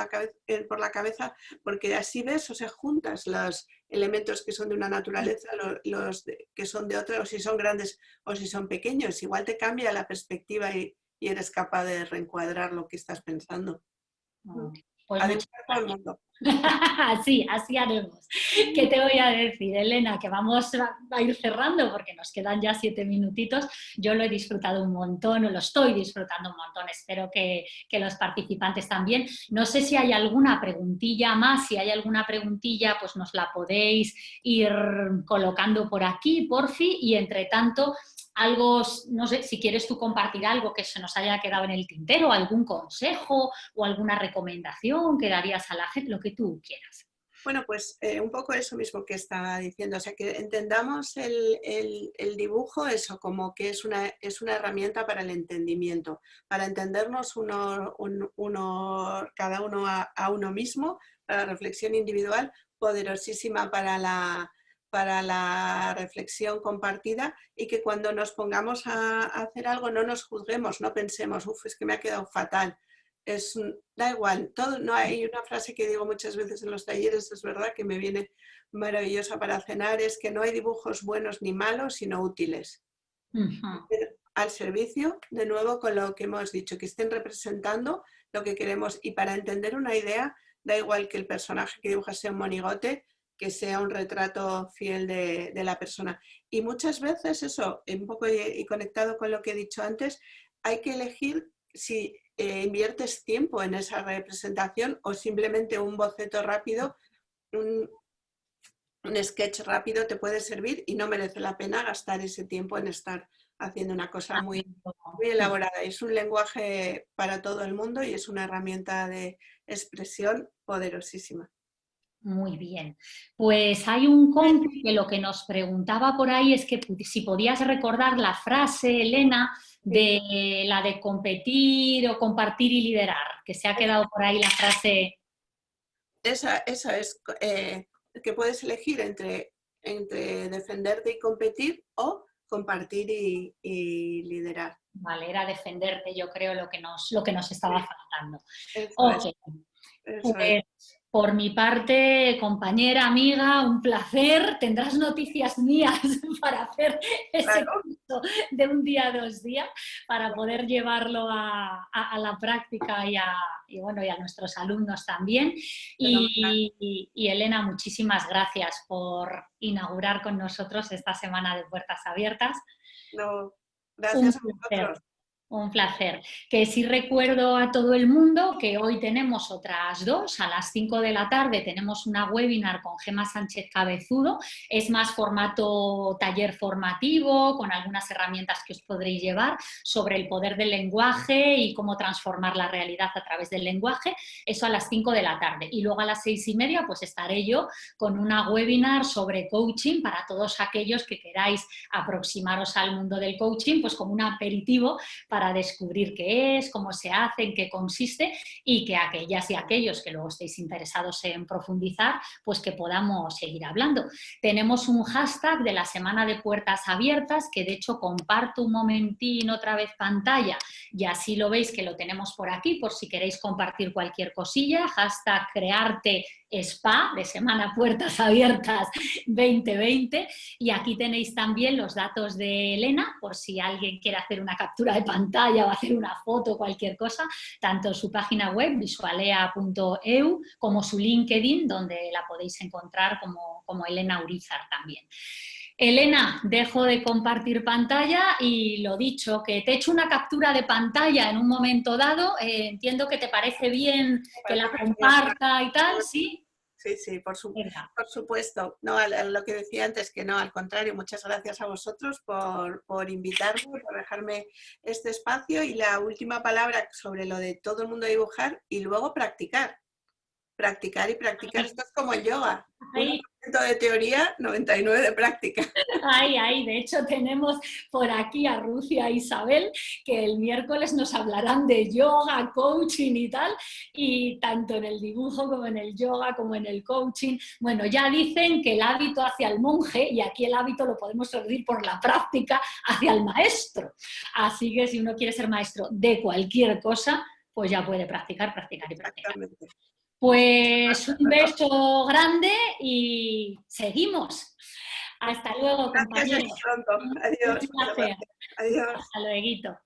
[SPEAKER 2] por la cabeza, porque así ves, o sea, juntas los elementos que son de una naturaleza, que son de otra, o si son grandes o si son pequeños. Igual te cambia la perspectiva y eres capaz de reencuadrar lo que estás pensando.
[SPEAKER 1] Pues
[SPEAKER 2] A
[SPEAKER 1] muchas
[SPEAKER 2] dibujar todo el
[SPEAKER 1] gracias.
[SPEAKER 2] mundo.
[SPEAKER 1] Sí, así haremos. ¿Qué te voy a decir, Elena? Que vamos a ir cerrando porque nos quedan ya 7 minutitos. Yo lo he disfrutado un montón, o lo estoy disfrutando un montón. Espero que los participantes también. No sé si hay alguna preguntilla más. Si hay alguna preguntilla, pues nos la podéis ir colocando por aquí, porfi. Y entre tanto, algo, no sé, si quieres tú compartir algo que se nos haya quedado en el tintero, algún consejo o alguna recomendación que darías a la gente, lo que tú quieras.
[SPEAKER 2] Bueno, pues un poco eso mismo que estaba diciendo, o sea, que entendamos el dibujo, eso, como que es una herramienta para el entendimiento, para entendernos cada uno a uno mismo, para la reflexión individual, poderosísima para la reflexión compartida, y que cuando nos pongamos a hacer algo no nos juzguemos, no pensemos, uff, es que me ha quedado fatal. Da igual, todo, no hay una frase que digo muchas veces en los talleres, es verdad que me viene maravillosa para cenar, es que no hay dibujos buenos ni malos, sino útiles. Al servicio, de nuevo, con lo que hemos dicho, que estén representando lo que queremos. Y para entender una idea, da igual que el personaje que dibujas sea un monigote, que sea un retrato fiel de la persona. Y muchas veces eso, un poco y conectado con lo que he dicho antes, hay que elegir si inviertes tiempo en esa representación o simplemente un boceto rápido, un sketch rápido te puede servir y no merece la pena gastar ese tiempo en estar haciendo una cosa muy elaborada. Es un lenguaje para todo el mundo y es una herramienta de expresión poderosísima.
[SPEAKER 1] Muy bien. Pues hay un compi que lo que nos preguntaba por ahí es que si podías recordar la frase, Elena,
[SPEAKER 2] Sí.
[SPEAKER 1] de la de competir o compartir y liderar, que se ha quedado por ahí la frase.
[SPEAKER 2] Esa es que puedes elegir entre defenderte y competir o compartir y liderar.
[SPEAKER 1] Vale, era defenderte, yo creo, lo que nos estaba
[SPEAKER 2] Sí,
[SPEAKER 1] faltando.
[SPEAKER 2] eso
[SPEAKER 1] Ok,
[SPEAKER 2] es, eso es.
[SPEAKER 1] pues por mi parte, compañera, amiga, un placer. Tendrás noticias mías para hacer ese
[SPEAKER 2] Claro,
[SPEAKER 1] curso de un día a 2 días, para poder llevarlo a la práctica bueno, y a nuestros alumnos también.
[SPEAKER 2] fenomenal.
[SPEAKER 1] Y Elena, muchísimas gracias por inaugurar con nosotros esta semana de Puertas Abiertas.
[SPEAKER 2] No,
[SPEAKER 1] Un
[SPEAKER 2] gracias a
[SPEAKER 1] placer.
[SPEAKER 2] vosotros.
[SPEAKER 1] Un placer. Que sí recuerdo a todo el mundo que hoy tenemos otras dos, a las 5 de la tarde tenemos una webinar con Gemma Sánchez Cabezudo, es más formato taller formativo, con algunas herramientas que os podréis llevar sobre el poder del lenguaje y cómo transformar la realidad a través del lenguaje, eso a las 5 de la tarde. Y luego a las 6:30 pues estaré yo con una webinar sobre coaching para todos aquellos que queráis aproximaros al mundo del coaching, pues como un aperitivo para descubrir qué es, cómo se hace, en qué consiste, y que aquellas y aquellos que luego estéis interesados en profundizar, pues que podamos seguir hablando. Tenemos un hashtag de la semana de puertas abiertas, que de hecho comparto un momentín otra vez pantalla, y así lo veis que lo tenemos por aquí, por si queréis compartir cualquier cosilla, hashtag crearte spa de semana puertas abiertas 2020, y aquí tenéis también los datos de Elena, por si alguien quiere hacer una captura de pantalla o hacer una foto, cualquier cosa, tanto su página web visualea.eu como su LinkedIn, donde la podéis encontrar como Elena Urizar también. Elena, dejo de compartir pantalla y lo dicho, que te he hecho una captura de pantalla en un momento dado, entiendo que te parece bien
[SPEAKER 2] Me
[SPEAKER 1] que
[SPEAKER 2] parece
[SPEAKER 1] la
[SPEAKER 2] precioso.
[SPEAKER 1] comparta y tal, ¿sí?
[SPEAKER 2] Sí, sí,
[SPEAKER 1] Venga.
[SPEAKER 2] por supuesto. No, lo que decía antes, que no, al contrario, muchas gracias a vosotros por invitarme, por dejarme este espacio y la última palabra sobre lo de todo el mundo dibujar y luego practicar. Practicar y practicar. Esto es como el yoga.
[SPEAKER 1] Ahí,
[SPEAKER 2] 1% de teoría, 99% de práctica.
[SPEAKER 1] de hecho tenemos por aquí a Rucia e Isabel, que el miércoles nos hablarán de yoga, coaching y tal, y tanto en el dibujo como en el yoga, como en el coaching. Bueno, ya dicen que el hábito hacia el monje, y aquí el hábito lo podemos traducir por la práctica, hacia el maestro. Así que si uno quiere ser maestro de cualquier cosa, pues ya puede practicar, practicar y practicar.
[SPEAKER 2] Exactamente.
[SPEAKER 1] Pues un beso grande y seguimos. Hasta luego,
[SPEAKER 2] Gracias y
[SPEAKER 1] compañeros.
[SPEAKER 2] hasta pronto.
[SPEAKER 1] Un
[SPEAKER 2] Adiós. Muchas
[SPEAKER 1] placer.
[SPEAKER 2] gracias. Adiós.
[SPEAKER 1] Hasta luego.